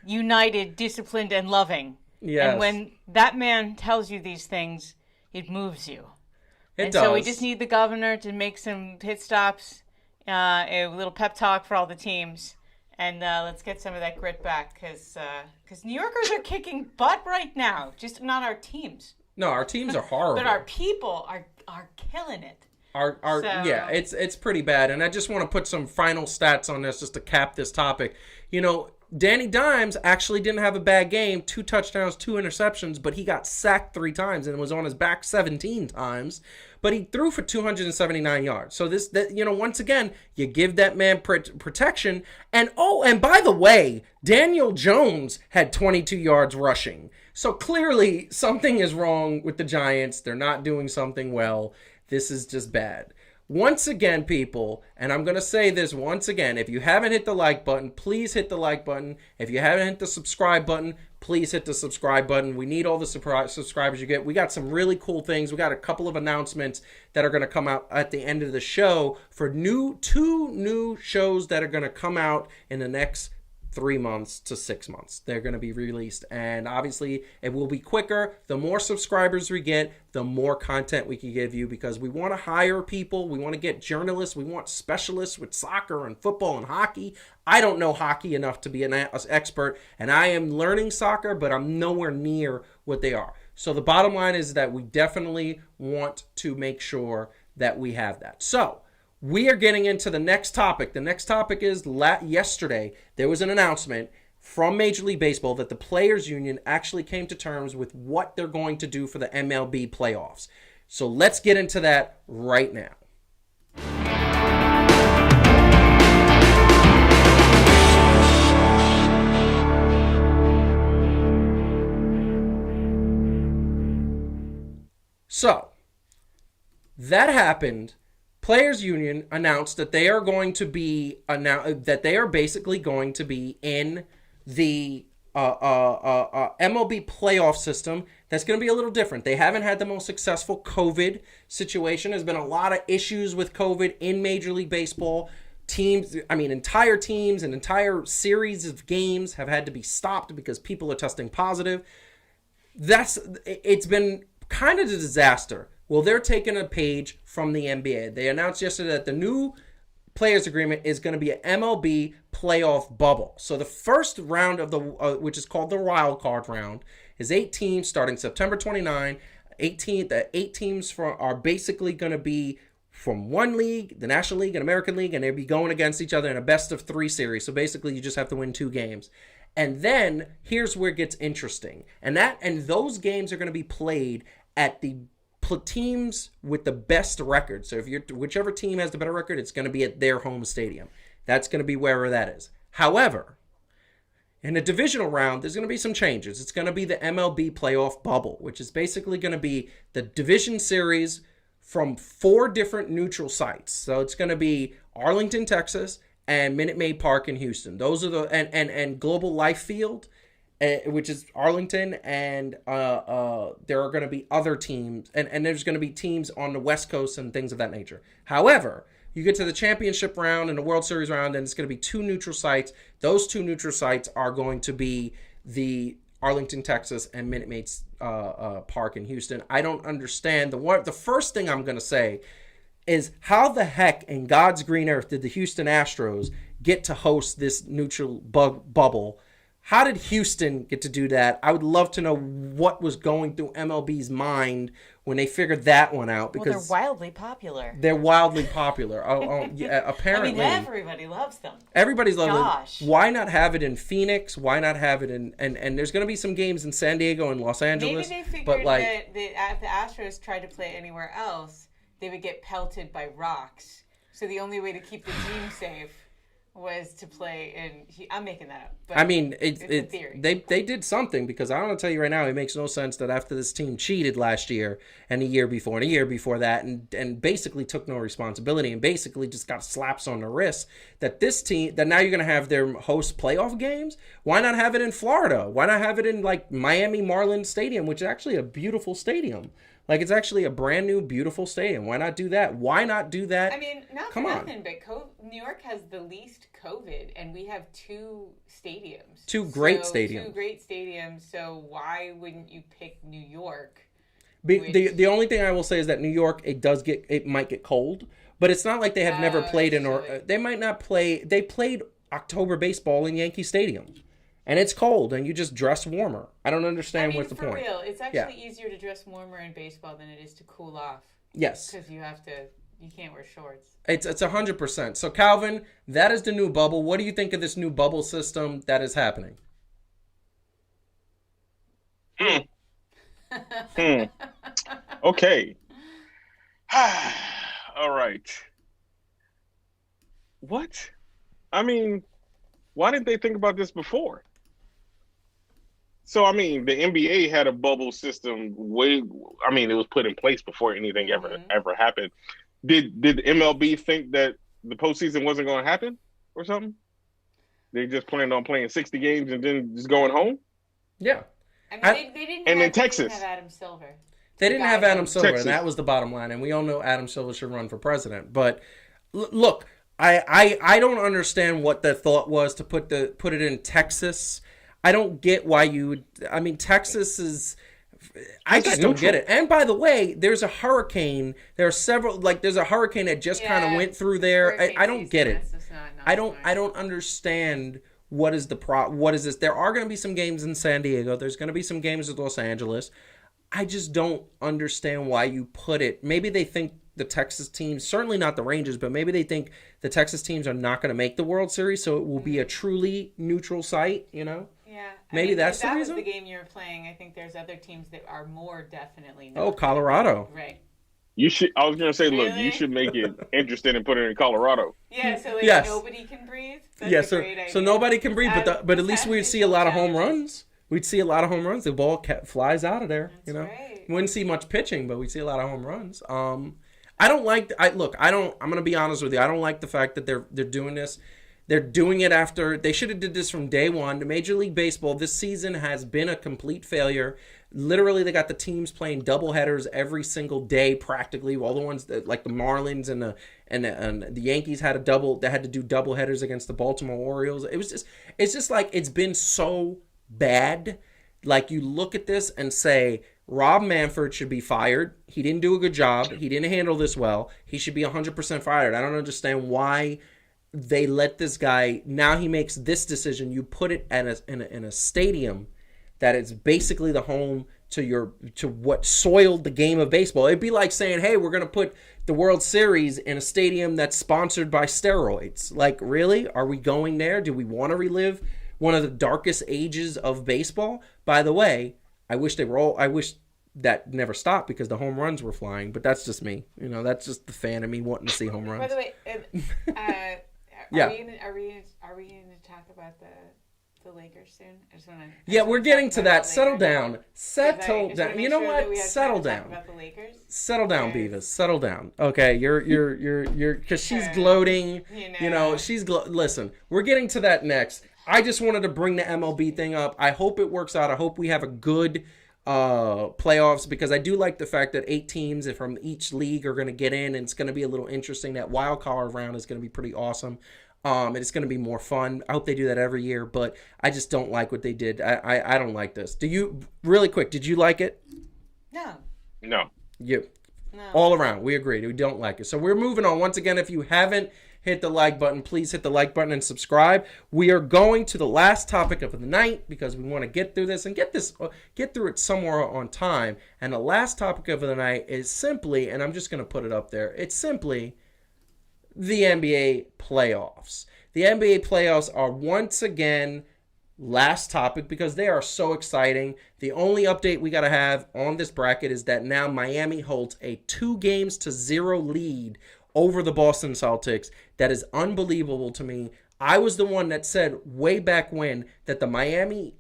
united, disciplined, and loving. Yes. And when that man tells you these things, it moves you. It does. So we just need the governor to make some pit stops, a little pep talk for all the teams, and let's get some of that grit back because New Yorkers are kicking butt right now, just not our teams. No, our teams are horrible. But our people are killing it. Yeah, it's pretty bad. And I just want to put some final stats on this just to cap this topic. You know, Danny Dimes actually didn't have a bad game, 2 touchdowns, 2 interceptions, but he got sacked 3 times and was on his back 17 times. But he threw for 279 yards. So once again, you give that man protection. And by the way, Daniel Jones had 22 yards rushing. So clearly something is wrong with the Giants. They're not doing something well. This is just bad. Once again, people, and I'm going to say this once again, if you haven't hit the like button, please hit the like button. If you haven't hit the subscribe button, please hit the subscribe button. We need all the subscribers you get. We got some really cool things. We got a couple of announcements that are going to come out at the end of the show for 2 new shows that are going to come out in the next 3 months to 6 months. They're going to be released, and obviously it will be quicker. The more subscribers we get, the more content we can give you, because we want to hire people. We want to get journalists. We want specialists with soccer and football and hockey. I don't know hockey enough to be an expert, and I am learning soccer, but I'm nowhere near what they are. So the bottom line is that we definitely want to make sure that we have that. So we are getting into the next topic. The next topic is yesterday there was an announcement from Major League Baseball that the Players Union actually came to terms with what they're going to do for the MLB playoffs. So let's get into that right now. So that happened. Players Union announced that they are going to be basically going to be in the MLB playoff system. That's going to be a little different. They haven't had the most successful COVID situation. There's been a lot of issues with COVID in Major League Baseball. Entire teams and entire series of games have had to be stopped because people are testing positive. It's been kind of a disaster. Well, they're taking a page from the NBA. They announced yesterday that the new players agreement is going to be an MLB playoff bubble. So the first round of which is called the wild card round, is 8 teams starting September 29. The 8 teams are basically going to be from one league, the National League and American League, and they'd be going against each other in a best-of-3 series. So basically, you just have to win 2 games. And then here's where it gets interesting. And those games are going to be played at the teams with the best record. So if whichever team has the better record, it's going to be at their home stadium. That's going to be wherever that is. However, in the divisional round, there's going to be some changes. It's going to be the MLB playoff bubble, which is basically going to be the division series from 4 different neutral sites. So it's going to be Arlington, Texas, and Minute Maid Park in Houston. Those are the and Global Life Field, which is Arlington, and there are going to be other teams, and there's going to be teams on the West Coast and things of that nature. However, you get to the championship round and the World Series round, and it's going to be 2 neutral sites. Those 2 neutral sites are going to be the Arlington, Texas, and Minute Maid Park in Houston. I don't understand. The first thing I'm going to say is, how the heck in God's green earth did the Houston Astros get to host this neutral bubble? How did Houston get to do that? I would love to know what was going through MLB's mind when they figured that one out. Because they're wildly popular. They're wildly popular. Yeah, apparently. I mean, everybody loves them. Everybody's loving Gosh. them. Why not have it in Phoenix? Why not have it in... And there's going to be some games in San Diego and Los Angeles. Maybe they figured but that if the Astros tried to play anywhere else, they would get pelted by rocks. So the only way to keep the team safe was to play in... I'm making that up. But I mean, it's a theory. They did something, because I'm going to tell you right now, it makes no sense that after this team cheated last year and the year before and a year before that, and basically took no responsibility and basically just got slaps on the wrist, that this team, that now you're going to have their host playoff games. Why not have it in Florida? Why not have it in like Miami Marlins Stadium, which is actually a beautiful stadium? Like, it's actually a brand new, beautiful stadium. Why not do that? Why not do that? I mean, not for nothing, but New York has the least COVID, and we have 2 stadiums. 2 great stadiums. So why wouldn't you pick New York? The only thing I will say is that New York, it might get cold, but it's not like they have never played they might not play. They played October baseball in Yankee Stadium. And it's cold, and you just dress warmer. I don't understand what's the point. For real, it's actually easier to dress warmer in baseball than it is to cool off. Yes. Because you can't wear shorts. It's 100%. So, Calvin, that is the new bubble. What do you think of this new bubble system that is happening? Okay. All right. What? I mean, why didn't they think about this before? So, I mean, the NBA had a bubble system it was put in place before anything ever happened. Did MLB think that the postseason wasn't going to happen or something? They just planned on playing 60 games and then just going home? Yeah. I mean, they didn't have Adam Silver. They didn't have Adam Silver, and that was the bottom line. And we all know Adam Silver should run for president. But look, I don't understand what the thought was to put it in Texas. I don't get why you would. I mean, Texas is. I just don't get it. And by the way, there's a hurricane. There are several. Like, there's a hurricane that just kind of went through there. I don't get it. I don't understand. What is what is this? There are going to be some games in San Diego. There's going to be some games in Los Angeles. I just don't understand why you put it. Maybe they think the Texas teams, certainly not the Rangers, but maybe they think the Texas teams are not going to make the World Series, so it will be a truly neutral site, you know? Yeah. Maybe that's the reason? If that was the game you were playing, I think there's other teams that are more definitely not. Oh, Colorado. Right. I was going to say, look, you should make it interesting and put it in Colorado. Yeah, so nobody can breathe? That's a great idea. So nobody can breathe, but at least we'd see a lot of home runs. We'd see a lot of home runs. The ball flies out of there, you know? Right. We wouldn't see much pitching, but we'd see a lot of home runs. I don't like. I'm gonna be honest with you. I don't like the fact that they're doing this. They're doing it after they should have did this from day one. Major League Baseball this season has been a complete failure. Literally, they got the teams playing doubleheaders every single day, practically. All the ones that, like the Marlins and the Yankees had they had to do doubleheaders against the Baltimore Orioles. It's just like it's been so bad. Like, you look at this and say, Rob Manfred should be fired. He didn't do a good job. He didn't handle this well. He should be 100% fired. I don't understand why they let this guy. Now he makes this decision. You put it in a stadium that is basically the home to what soiled the game of baseball. It'd be like saying, hey, we're going to put the World Series in a stadium that's sponsored by steroids. Like, really? Are we going there? Do we want to relive one of the darkest ages of baseball? By the way, I wish that never stopped because the home runs were flying, but that's just me. You know, that's just the fan of me wanting to see home runs. By the way, Yeah. Are we going to talk about the Lakers soon? I just want to. Yeah, we're getting to that. Settle down. Settle Settle down. You know what? Settle down. About the Lakers. Settle down, Beavis. Settle down. Okay, you're because she's gloating. You know, listen, we're getting to that next. I just wanted to bring the MLB thing up. I hope it works out. I hope we have a good playoffs, because I do like the fact that 8 teams from each league are going to get in, and it's going to be a little interesting. That wild card round is going to be pretty awesome. And it's going to be more fun. I hope they do that every year, but I just don't like what they did. I don't like this. Do you, really quick, did you like it? No. You. No. All around, we agreed. We don't like it. So we're moving on. Once again, if you haven't hit the like button, please hit the like button and subscribe. We are going to the last topic of the night because we want to get through this and get through it somewhere on time. And the last topic of the night is simply, and I'm just going to put it up there, it's simply the NBA playoffs. The NBA playoffs are once again last topic because they are so exciting. The only update we got to have on this bracket is that now Miami holds a 2-0 lead over the Boston Celtics. That is unbelievable to me. I was the one that said way back when that Miami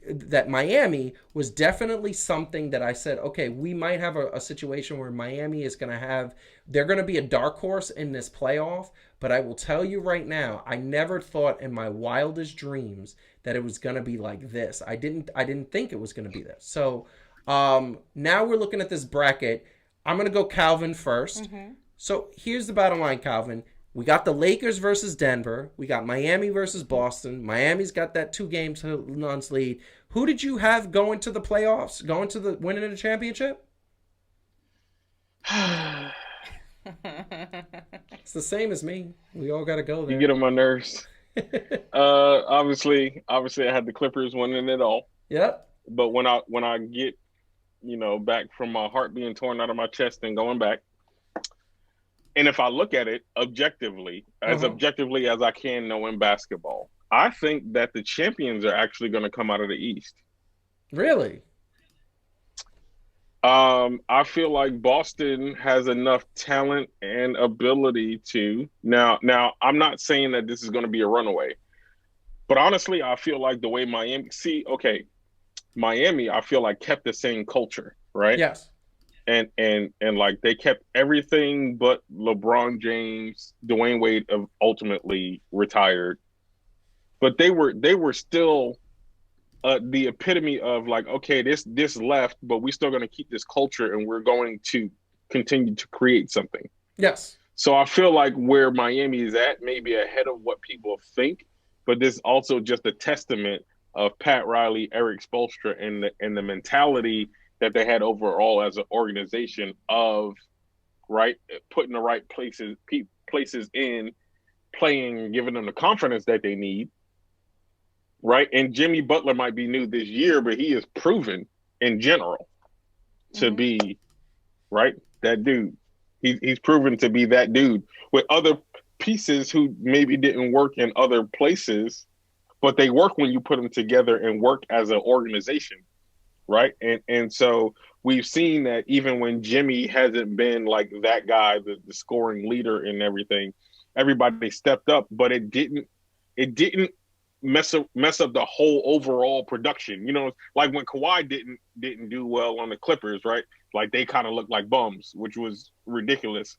was definitely something that I said, okay, we might have a situation where Miami is going to have, they're going to be a dark horse in this playoff. But I will tell you right now, I never thought in my wildest dreams that it was going to be like this. I didn't think it was going to be this. So now we're looking at this bracket. I'm going to go Calvin first. Mm-hmm. So here's the bottom line, Calvin. We got the Lakers versus Denver. We got Miami versus Boston. Miami's got that 2-0 lead. Who did you have going to the playoffs, going to the winning the championship? It's the same as me. We all got to go there. You get on my nerves. Obviously, I had the Clippers winning it all. Yep. But when I get, back from my heart being torn out of my chest and going back, and if I look at it objectively, as objectively as I can knowing basketball, I think that the champions are actually going to come out of the East. Really? I feel like Boston has enough talent and ability to now I'm not saying that this is going to be a runaway, but honestly, I feel like the way Miami, I feel like kept the same culture, right? Yes. And like they kept everything but LeBron James, Dwayne Wade ultimately retired, but they were still the epitome of like, okay, this left, but we're still going to keep this culture and we're going to continue to create something. Yes. So I feel like where Miami is at, maybe ahead of what people think, but this is also just a testament of Pat Riley, Eric Spoelstra, and the mentality that they had overall as an organization of putting the right places in, playing, giving them the confidence that they need. Right. And Jimmy Butler might be new this year, but he is proven in general to be that dude. He's proven to be that dude with other pieces who maybe didn't work in other places, but they work when you put them together and work as an organization. Right. And so we've seen that even when Jimmy hasn't been like that guy, the scoring leader and everything, everybody stepped up, but it didn't mess up the whole overall production. Like when Kawhi didn't do well on the Clippers, right? Like they kind of looked like bums, which was ridiculous.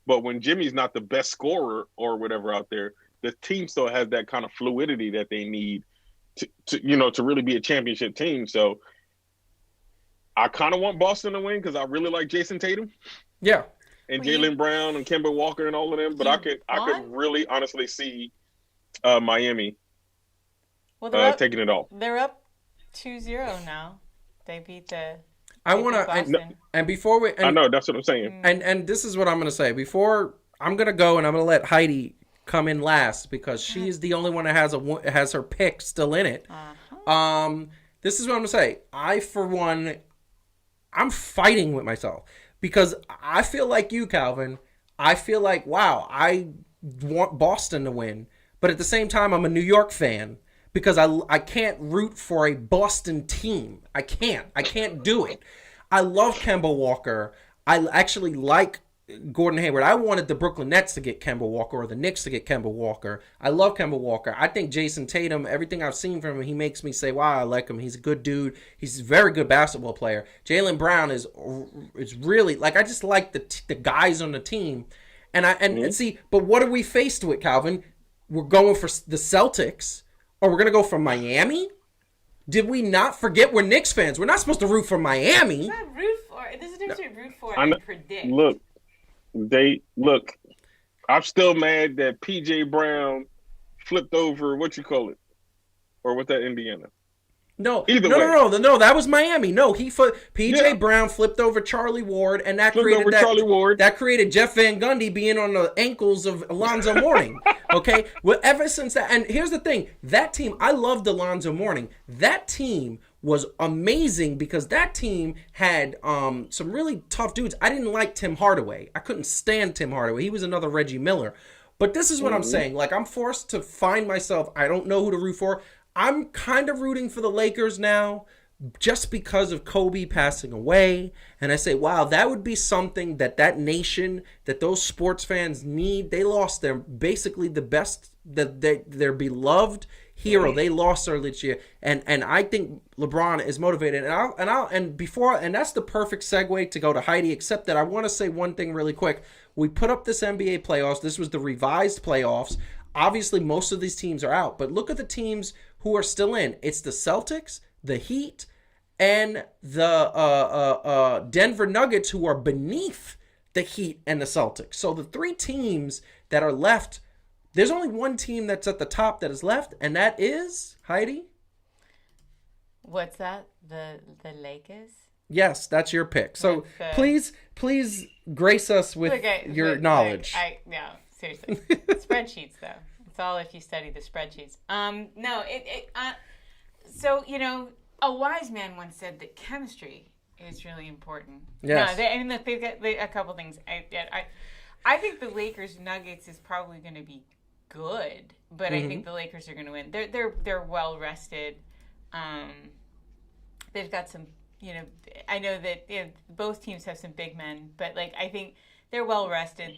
But when Jimmy's not the best scorer or whatever out there, the team still has that kind of fluidity that they need to really be a championship team. So I kind of want Boston to win because I really like Jason Tatum. Yeah. And Jaylen Brown and Kemba Walker and all of them. But I could really honestly see Miami taking it all. They're up 2-0 now. They beat the. I want to, and before we. I know, that's what I'm saying. And this is what I'm going to say. Before I'm going to go, and I'm going to let Heidi come in last because she's the only one that has her pick still in it. This is what I'm going to say. I, for one, I'm fighting with myself because I feel like you, Calvin. I feel like, wow, I want Boston to win. But at the same time, I'm a New York fan because I can't root for a Boston team. I can't do it. I love Kemba Walker. I actually like Gordon Hayward. I wanted the Brooklyn Nets to get Kemba Walker or the Knicks to get Kemba Walker. I love Kemba Walker. I think Jason Tatum, everything I've seen from him, he makes me say, wow, I like him. He's a good dude. He's a very good basketball player. Jaylen Brown is really, like, I just like the guys on the team. And see, but what are we faced with, Calvin? We're going for the Celtics, or we're going to go for Miami? Did we not forget we're Knicks fans? We're not supposed to root for Miami. It's not root for. There's a difference between root for and predict. Look. I'm still mad that P.J. Brown flipped over or with that Indiana. No, Either way. No. That was Miami. No, P.J. Brown flipped over Charlie Ward, and that created Jeff Van Gundy being on the ankles of Alonzo Mourning. Okay, well, ever since that, and here's the thing: that team, I loved Alonzo Mourning. That team was amazing because that team had some really tough dudes. I didn't like Tim Hardaway. I couldn't stand Tim Hardaway. He was another Reggie Miller. But this is what I'm saying. Like, I'm forced to find myself. I don't know who to root for. I'm kind of rooting for the Lakers now just because of Kobe passing away. And I say, wow, that would be something that nation, that those sports fans need. They lost basically the best, their beloved hero. They lost earlier this year. And I think LeBron is motivated. And that's the perfect segue to go to Heidi, except that I want to say one thing really quick. We put up this NBA playoffs. This was the revised playoffs. Obviously, most of these teams are out, but look at the teams who are still in. It's the Celtics, the Heat, and the Denver Nuggets, who are beneath the Heat and the Celtics. So the three teams that are left, there's only one team that's at the top that is left, and that is, Heidi? What's that? The Lakers? Yes, that's your pick. So please grace us with your knowledge. No, seriously. Spreadsheets, though. It's all if you study the spreadsheets. So, a wise man once said that chemistry is really important. Yes. No, they've got a couple things. I think the Lakers Nuggets is probably going to be good, but I think the Lakers are going to win. They're well rested. They've got some, I know that both teams have some big men, but I think they're well rested.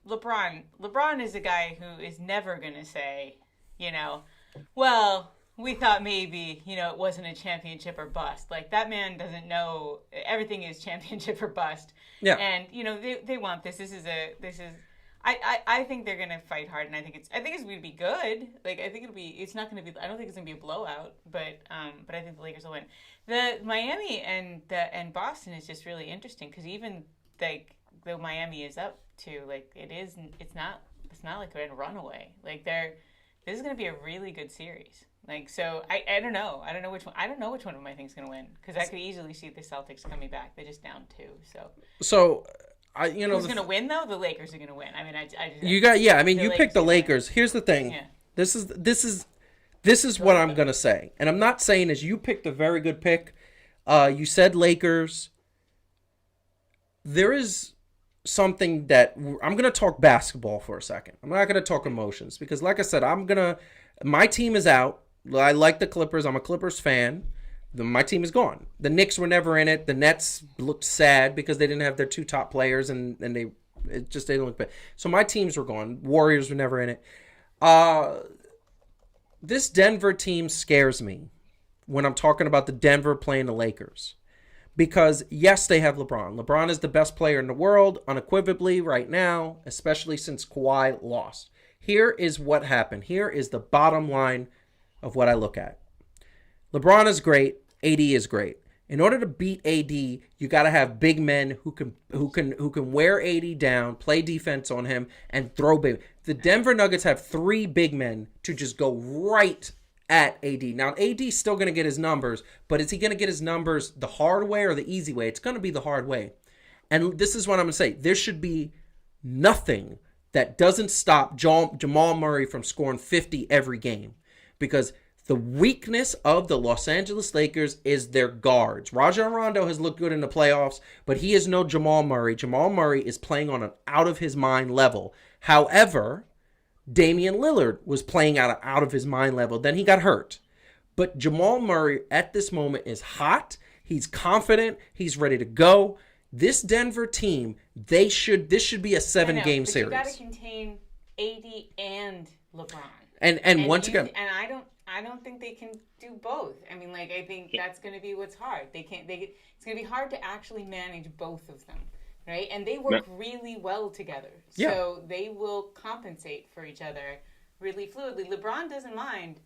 LeBron is a guy who is never going to say, well, we thought maybe, it wasn't a championship or bust. That man doesn't know. Everything is championship or bust. Yeah. And, they want this. I think they're going to fight hard, and I think it's going to be good. It's not going to be, I don't think it's going to be a blowout, but I think the Lakers will win. The Miami and Boston is just really interesting because even though Miami is up to, it's not like they're in a runaway. This is going to be a really good series. So I don't know. I don't know which one. I don't know which one of them I think is going to win because I could easily see the Celtics coming back. They're just down 2. So who's going to win though? The Lakers are going to win. I mean, you picked the Lakers. Here's the thing. Yeah. This is what I'm going to say, and I'm not saying is you picked a very good pick. You said Lakers. There is something that I'm going to talk basketball for a second. I'm not going to talk emotions because, like I said, my team is out. I like the Clippers. I'm a Clippers fan. My team is gone. The Knicks were never in it. The Nets looked sad because they didn't have their 2 top players and they didn't look bad. So my teams were gone. Warriors were never in it. This Denver team scares me when I'm talking about the Denver playing the Lakers. Because, yes, they have LeBron. LeBron is the best player in the world, unequivocally, right now, especially since Kawhi lost. Here is what happened. Here is the bottom line of what I look at. LeBron is great. AD is great. In order to beat AD, you got to have big men who can wear AD down, play defense on him, and throw big. The Denver Nuggets have 3 big men to just go right at AD. Now, AD's still going to get his numbers, but is he going to get his numbers the hard way or the easy way? It's going to be the hard way. And this is what I'm going to say. There should be nothing that doesn't stop Jamal Murray from scoring 50 every game. Because The weakness of the Los Angeles Lakers is their guards. Rajon Rondo has looked good in the playoffs, but he is no Jamal Murray. Jamal Murray is playing on an out-of-his-mind level. However, Damian Lillard was playing out of his mind level. Then he got hurt. But Jamal Murray at this moment is hot. He's confident. He's ready to go. This Denver team, this should be a 7-game series. You got to contain AD and LeBron. And once again, and I don't think they can do both. I mean, like, I think that's going to be what's hard. It's going to be hard to actually manage both of them, right? And they work really well together. So they will compensate for each other really fluidly. LeBron doesn't mind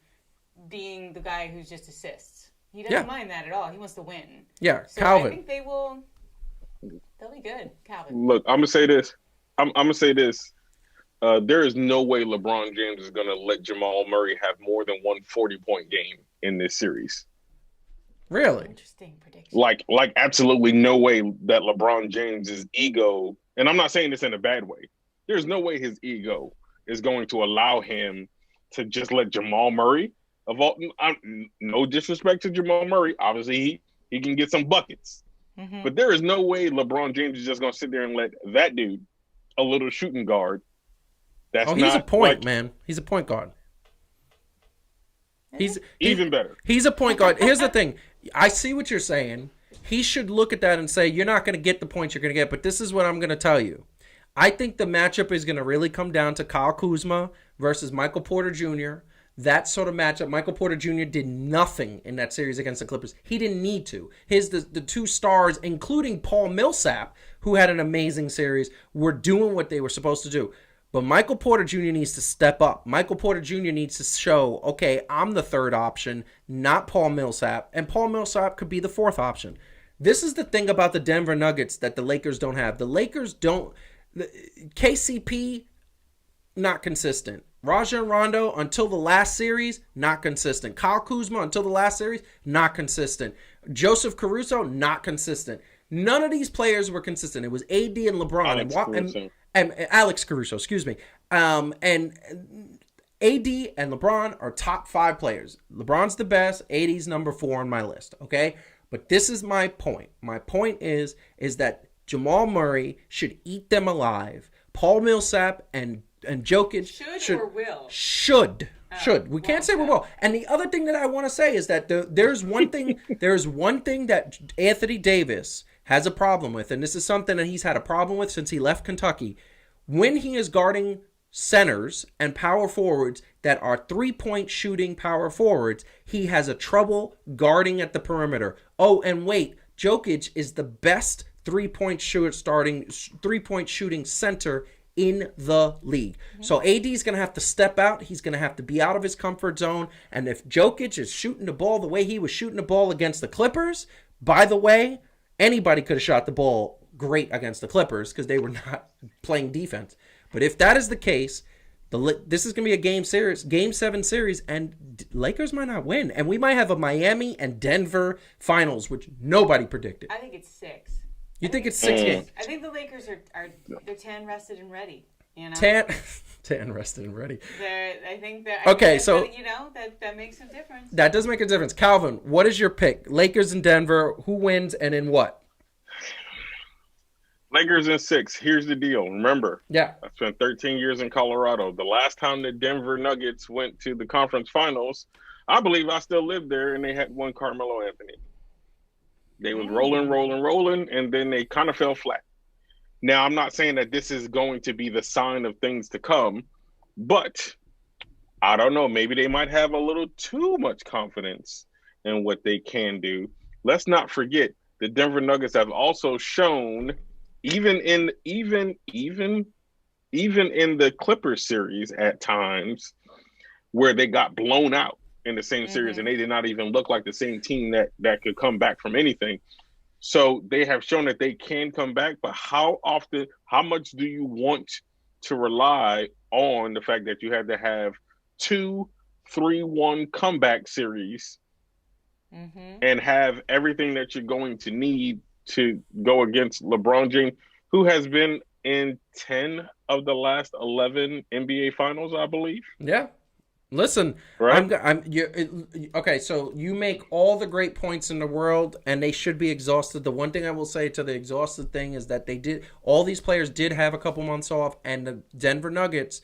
being the guy who's just assists. He doesn't mind that at all. He wants to win. Yeah, so Calvin. I think they'll be good. Calvin. Look, I'm gonna say this. I'm gonna say this. There is no way LeBron James is gonna let Jamal Murray have more than one 40-point game in this series. Really? Interesting prediction. Like absolutely no way that LeBron James's ego, and I'm not saying this in a bad way. There's no way his ego is going to allow him to just let Jamal Murray, no disrespect to Jamal Murray, obviously he can get some buckets. Mm-hmm. But there is no way LeBron James is just going to sit there and let that dude, a little shooting guard, he's a point, man. He's a point guard. He's even better. He's a point guard. Here's the thing. I see what you're saying. He should look at that and say, you're not going to get the points you're going to get, but this is what I'm going to tell you. I think the matchup is going to really come down to Kyle Kuzma versus Michael Porter Jr. That sort of matchup. Michael Porter Jr. did nothing in that series against the Clippers. He didn't need to. The two stars, including Paul Millsap, who had an amazing series, were doing what they were supposed to do. But Michael Porter Jr. needs to step up. Michael Porter Jr. needs to show, okay, I'm the third option, not Paul Millsap. And Paul Millsap could be the fourth option. This is the thing about the Denver Nuggets that the Lakers don't have. The Lakers don't... KCP, not consistent. Rajon Rondo, until the last series, not consistent. Kyle Kuzma, until the last series, not consistent. Joseph Caruso, not consistent. None of these players were consistent. It was AD and LeBron. And Alex Caruso, excuse me. And AD and LeBron are top 5 players. LeBron's the best. AD's number 4 on my list, okay? But this is my point. My point is that Jamal Murray should eat them alive. Paul Millsap and Jokic should or will? Should. We can't say we will. And the other thing that I want to say is that there's one thing that Anthony Davis has a problem with, and this is something that he's had a problem with since he left Kentucky. When he is guarding centers and power forwards that are 3-point shooting power forwards, he has a trouble guarding at the perimeter. Oh, and wait, Jokic is the best 3-point shooting center in the league. So AD is going to have to step out. He's going to have to be out of his comfort zone. And if Jokic is shooting the ball the way he was shooting the ball against the Clippers, by the way, anybody could have shot the ball great against the Clippers because they were not playing defense. But if that is the case, this is going to be a game 7 series, and Lakers might not win. And we might have a Miami and Denver finals, which nobody predicted. I think it's 6. You think it's 6 games? I think the Lakers they're tan, rested, and ready. You know? Tan, rested, and ready. I think that. Okay, so that makes a difference. That does make a difference. Calvin, what is your pick? Lakers and Denver. Who wins and in what? Lakers in 6. Here's the deal. Remember, I spent 13 years in Colorado. The last time the Denver Nuggets went to the conference finals, I believe I still lived there, and they had one Carmelo Anthony. They was rolling, and then they kind of fell flat. Now, I'm not saying that this is going to be the sign of things to come, but I don't know. Maybe they might have a little too much confidence in what they can do. Let's not forget the Denver Nuggets have also shown, even in the Clippers series at times, where they got blown out in the same series, and they did not even look like the same team that could come back from anything. So they have shown that they can come back, but how much do you want to rely on the fact that you had to have 2 3-1 comeback series and have everything that you're going to need to go against LeBron James, who has been in 10 of the last 11 NBA finals, I believe. Yeah. Listen, Right. okay. So you make all the great points in the world, and they should be exhausted. The one thing I will say to the exhausted thing is that all these players did have a couple months off, and the Denver Nuggets.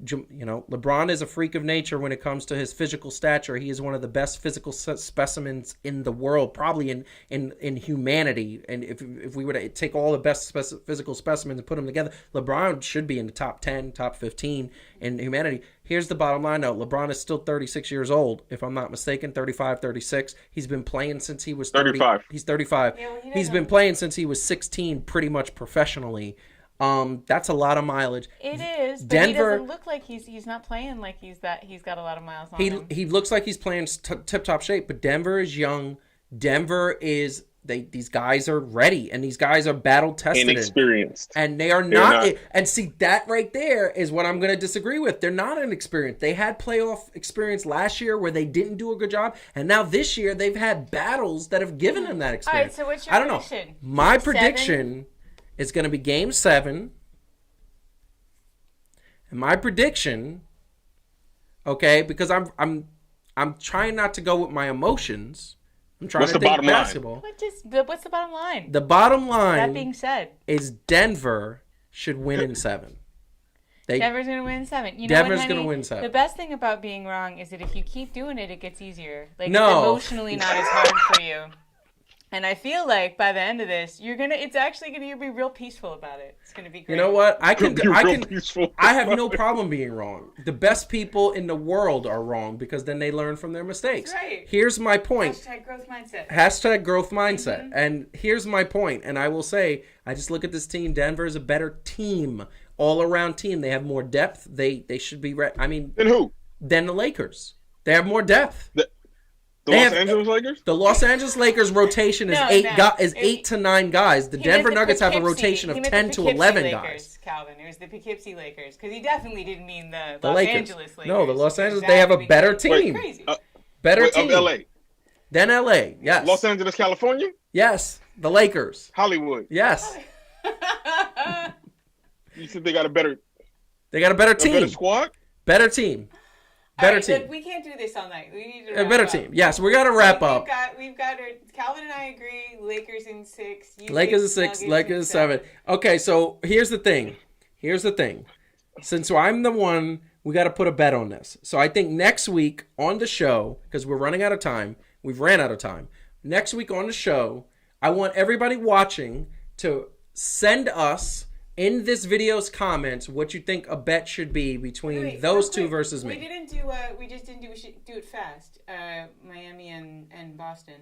LeBron is a freak of nature when it comes to his physical stature. He is one of the best physical specimens in the world, probably in humanity. And if we were to take all the best physical specimens and put them together, LeBron should be in the top 10, top 15 in humanity. Here's the bottom line, though. LeBron is still 36 years old, if I'm not mistaken, 35, 36. He's been playing since he was 35. He's 35. Yeah, well, He's been playing since he was 16, pretty much professionally. That's a lot of mileage. It is, but Denver, he doesn't look like he's not playing like he's got a lot of miles on him. he looks like he's playing tip-top shape, but Denver is young. Denver is these guys are ready, and these guys are battle tested, Inexperienced. and they are not. And see, that right there is what I'm going to disagree with. They're not inexperienced. They had playoff experience last year where they didn't do a good job, and now this year they've had battles that have given them that experience. All right, so what's your I don't prediction? know. My 7? prediction is going to be Game 7. And my prediction, okay, because I'm trying not to go with my emotions. I'm trying What's to the think bottom line? basketball. What's the bottom line? The bottom That being line said, is Denver should win in 7. Denver's going to win 7. You know Denver's what, gonna honey? win 7. The best thing about being wrong is that if you keep doing it, it gets easier. Like, No. it's emotionally not as hard for you. And I feel like by the end of this, it's actually gonna be real peaceful about it. It's gonna be great. You know what? I Peaceful. have no problem being wrong. The best people in the world are wrong because then they learn from their mistakes. That's right. Here's my point. Hashtag growth mindset. Hashtag growth mindset. And here's my point. And I will say, I just look at this team. Denver is a better team, all around team. They have more depth. They should be. And who? Than the Lakers. They have more depth. The Los Angeles Lakers? The Los Angeles Lakers rotation is No, 8 to 9 guys. The Denver Nuggets have a rotation of 10 to 11 Lakers, guys. Calvin, it was the Poughkeepsie Lakers because he definitely didn't mean the The Los Lakers. Angeles Lakers. No, the Los Angeles. They have a better team. Crazy. Better Wait, team of LA. than LA. Yes. Los Angeles, California? Yes. The Lakers. Hollywood. Yes. You said they got a better They got a better team. better squad? Better team. All Better right, team. look, we can't do this all night. We need to A wrap better up. team. Yes, we got to wrap up. We've got our, Calvin and I agree. Lakers in 6. Lakers is 6. Lakers is 7. Okay, so here's the thing. Since I'm the one, we got to put a bet on this. So I think next week on the show, because we're running out of time, we've ran out of time. Next week on the show, I want everybody watching to send us in this video's comments what you think a bet should be between Wait, those real two quick, versus me. We just didn't do. We should do it fast. Miami and Boston.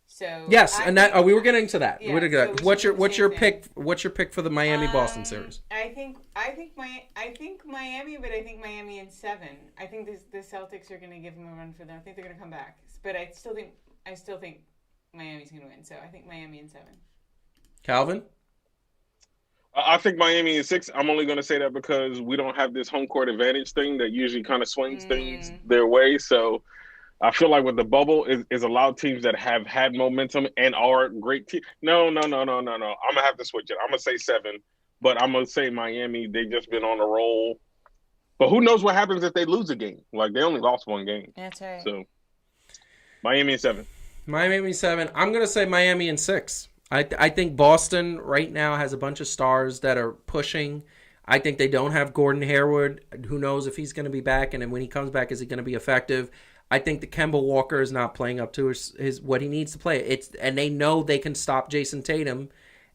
So Yes, I and that think- we were getting to that. Yeah, We're gonna- so we what's should do the your same pick? What's your pick for the Miami Boston series? I think Miami, but I think Miami in 7. I think the Celtics are going to give them a run for them. I think they're going to come back, but I still think Miami's going to win. So I think Miami in 7. Calvin? I think Miami is 6. I'm only going to say that because we don't have this home court advantage thing that usually kind of swings things their way. So I feel like with the bubble is allowed teams that have had momentum and are great teams. No. I'm going to have to switch it. I'm going to say 7, but I'm going to say Miami. They've just been on a roll. But who knows what happens if they lose a game? Like, they only lost 1 game. That's right. So Miami in 7. Miami 7. I'm going to say Miami in 6. I think Boston right now has a bunch of stars that are pushing. I think they don't have Gordon Hayward. Who knows if he's going to be back, and then when he comes back, is he going to be effective? I think the Kemba Walker is not playing up to his what he needs to play. And they know they can stop Jason Tatum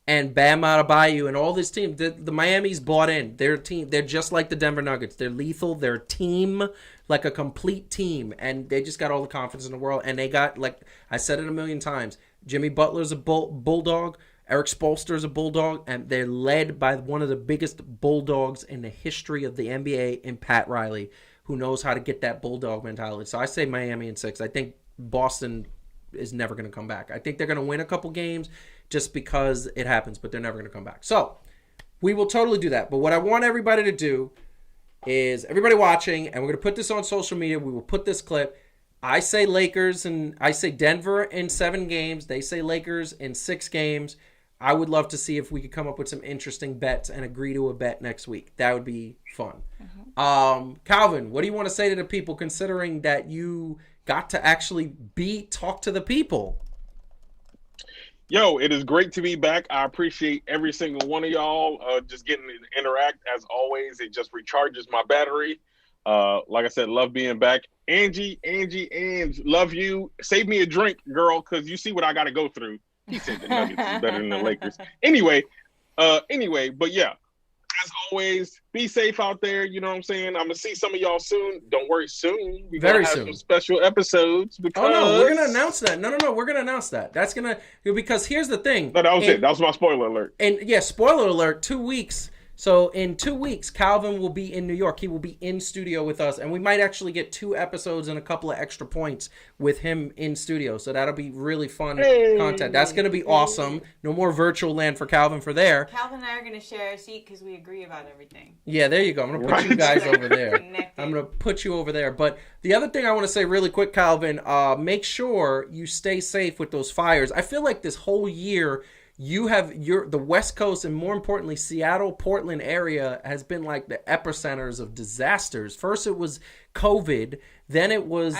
and Bam Adebayo and all this team. The Miami's bought in. They're a team. They're just like the Denver Nuggets. They're lethal. They're a team, like a complete team, and they just got all the confidence in the world. And they got, like I said it a million times, Jimmy Butler's a bulldog. Eric Spoelstra's a bulldog, and they're led by one of the biggest bulldogs in the history of the NBA in Pat Riley, who knows how to get that bulldog mentality. So I say Miami in 6. I think Boston is never going to come back. I think they're going to win a couple games just because it happens, but they're never going to come back. So we will totally do that. But what I want everybody to do is, everybody watching, and we're going to put this on social media. We will put this clip. I say Lakers, and I say Denver in 7 games. They say Lakers in 6 games. I would love to see if we could come up with some interesting bets and agree to a bet next week. That would be fun. Calvin, what do you want to say to the people, considering that you got to actually talk to the people? Yo, it is great to be back. I appreciate every single one of y'all. Just getting to interact as always. It just recharges my battery. Like I said, love being back. Angie, love you. Save me a drink, girl, because you see what I got to go through. He said the Nuggets is better than the Lakers. Anyway, but yeah, as always, be safe out there. You know what I'm saying? I'm gonna see some of y'all soon. Don't worry, soon. We're Very gonna have soon. some special episodes. Because... Oh no, we're gonna announce that. No, we're gonna announce that. That's gonna, because here's the thing. No, that was it. That was my spoiler alert. And yeah, spoiler alert. 2 weeks. So in 2 weeks, Calvin will be in New York. He will be in studio with us, and we might actually get 2 episodes and a couple of extra points with him in studio. So that'll be really fun content. That's going to be awesome. No more virtual land for Calvin for there. Calvin and I are going to share a seat because we agree about everything. Yeah, there you go. I'm going to put you guys over there. I'm going to put you over there. But the other thing I want to say really quick, Calvin, make sure you stay safe with those fires. I feel like this whole year, you have the West Coast, and more importantly, Seattle, Portland area has been like the epicenters of disasters. First it was COVID, then it was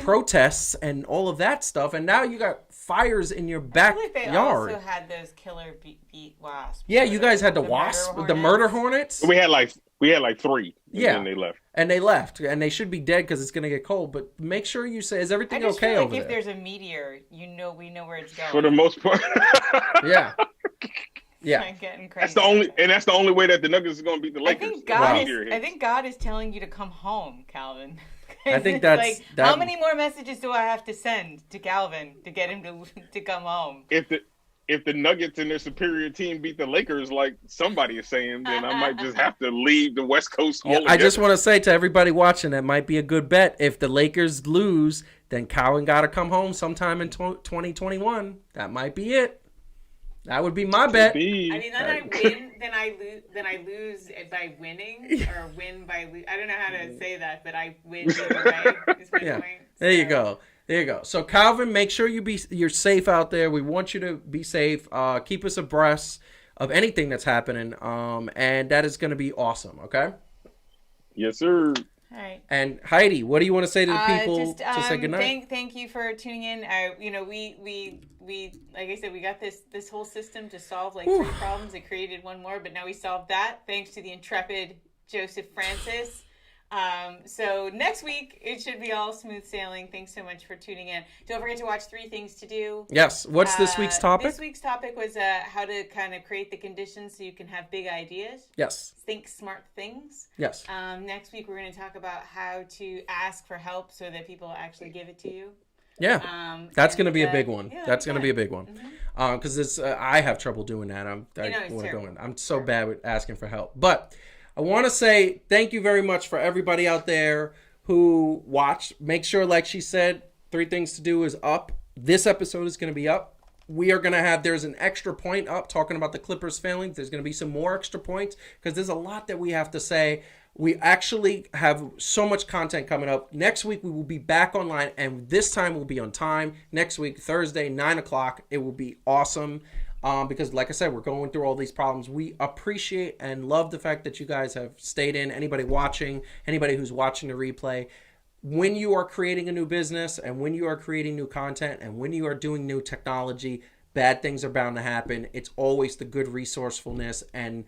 protests and all of that stuff, and now you got fires in your backyard. I feel like they also had those killer beat wasps. Yeah, you guys had the wasps, the murder hornets. We had like 3. Yeah, and then they left. And they should be dead because it's gonna get cold. But make sure you say, is everything I just okay feel like over if there? there's a meteor, we know where it's going. For the most part. Yeah. Yeah. I'm getting crazy. That's the only way that the Nuggets is going to beat the Lakers. I think God is telling you to come home, Calvin. I think that's how many more messages do I have to send to Calvin to get him to come home? If the Nuggets and their superior team beat the Lakers, like somebody is saying, then I might just have to leave the West Coast altogether. I just want to say to everybody watching, that might be a good bet. If the Lakers lose, then Calvin got to come home sometime in 2021. That might be it. That would be my bet. I mean, then I win, then I lose by winning, or win by lose. I don't know how to say that, but I win either way. Is my point. There you go. There you go. So Calvin, make sure you're safe out there. We want you to be safe. Keep us abreast of anything that's happening. And that is going to be awesome. Okay. Yes, sir. All right. And Heidi, what do you want to say to the people to say goodnight? Thank you for tuning in. We like I said, we got this whole system to solve like 3 problems. It created one more, but now we solved that thanks to the intrepid Joseph Francis. So next week it should be all smooth sailing. Thanks so much for tuning in. Don't forget to watch 3 Things to Do. Yes. What's this week's topic? This week's topic was how to kind of create the conditions so you can have big ideas. Yes. Think smart things. Yes. Next week we're going to talk about how to ask for help so that people actually give it to you. Yeah, that's going to be a big one. Yeah, that's going to be a big one. Because I have trouble doing that. I'm so bad with asking for help. But I want to say thank you very much for everybody out there who watched. Make sure, like she said, 3 Things to Do is up. This episode is going to be up. We are going to there's an extra point up talking about the Clippers failing. There's going to be some more extra points because there's a lot that we have to say. We actually have so much content coming up. Next week, we will be back online, and this time we'll be on time. Next week, Thursday, 9 o'clock. It will be awesome because, like I said, we're going through all these problems. We appreciate and love the fact that you guys have stayed in. Anybody watching, anybody who's watching the replay, when you are creating a new business and when you are creating new content and when you are doing new technology, bad things are bound to happen. It's always the good resourcefulness and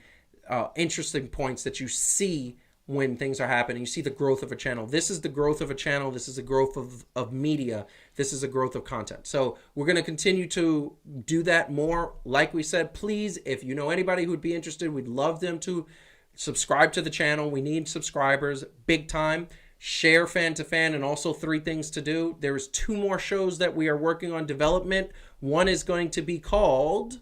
interesting points that you see when things are happening. You see the growth of a channel. This is the growth of a channel. This is the growth of media. This is a growth of content. So we're going to continue to do that more. Like we said, please, if you know anybody who would be interested, we'd love them to subscribe to the channel. We need subscribers big time. Share Fan to Fan, and also 3 Things to Do. There's 2 more shows that we are working on development. One is going to be called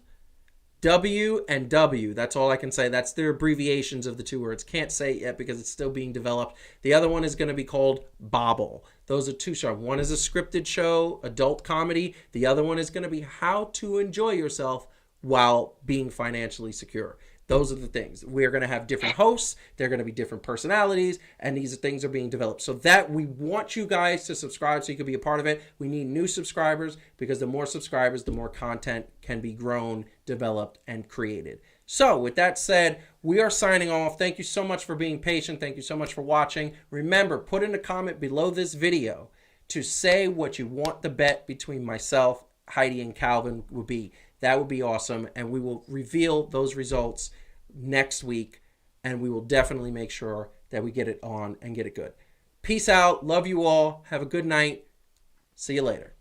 W and W. That's all I can say. That's the abbreviations of the 2 words. Can't say it yet because it's still being developed. The other one is going to be called Bobble. Those are 2 shows. One is a scripted show, adult comedy. The other one is going to be how to enjoy yourself while being financially secure. Those are the things. We're going to have different hosts. They're going to be different personalities, and these things are being developed. So that we want you guys to subscribe so you can be a part of it. We need new subscribers because the more subscribers, the more content can be grown, developed, and created. So with that said, we are signing off. Thank you so much for being patient. Thank you so much for watching. Remember, put in a comment below this video to say what you want the bet between myself, Heidi, and Calvin would be. That would be awesome, and we will reveal those results next week, and we will definitely make sure that we get it on and get it good. Peace out. Love you all. Have a good night. See you later.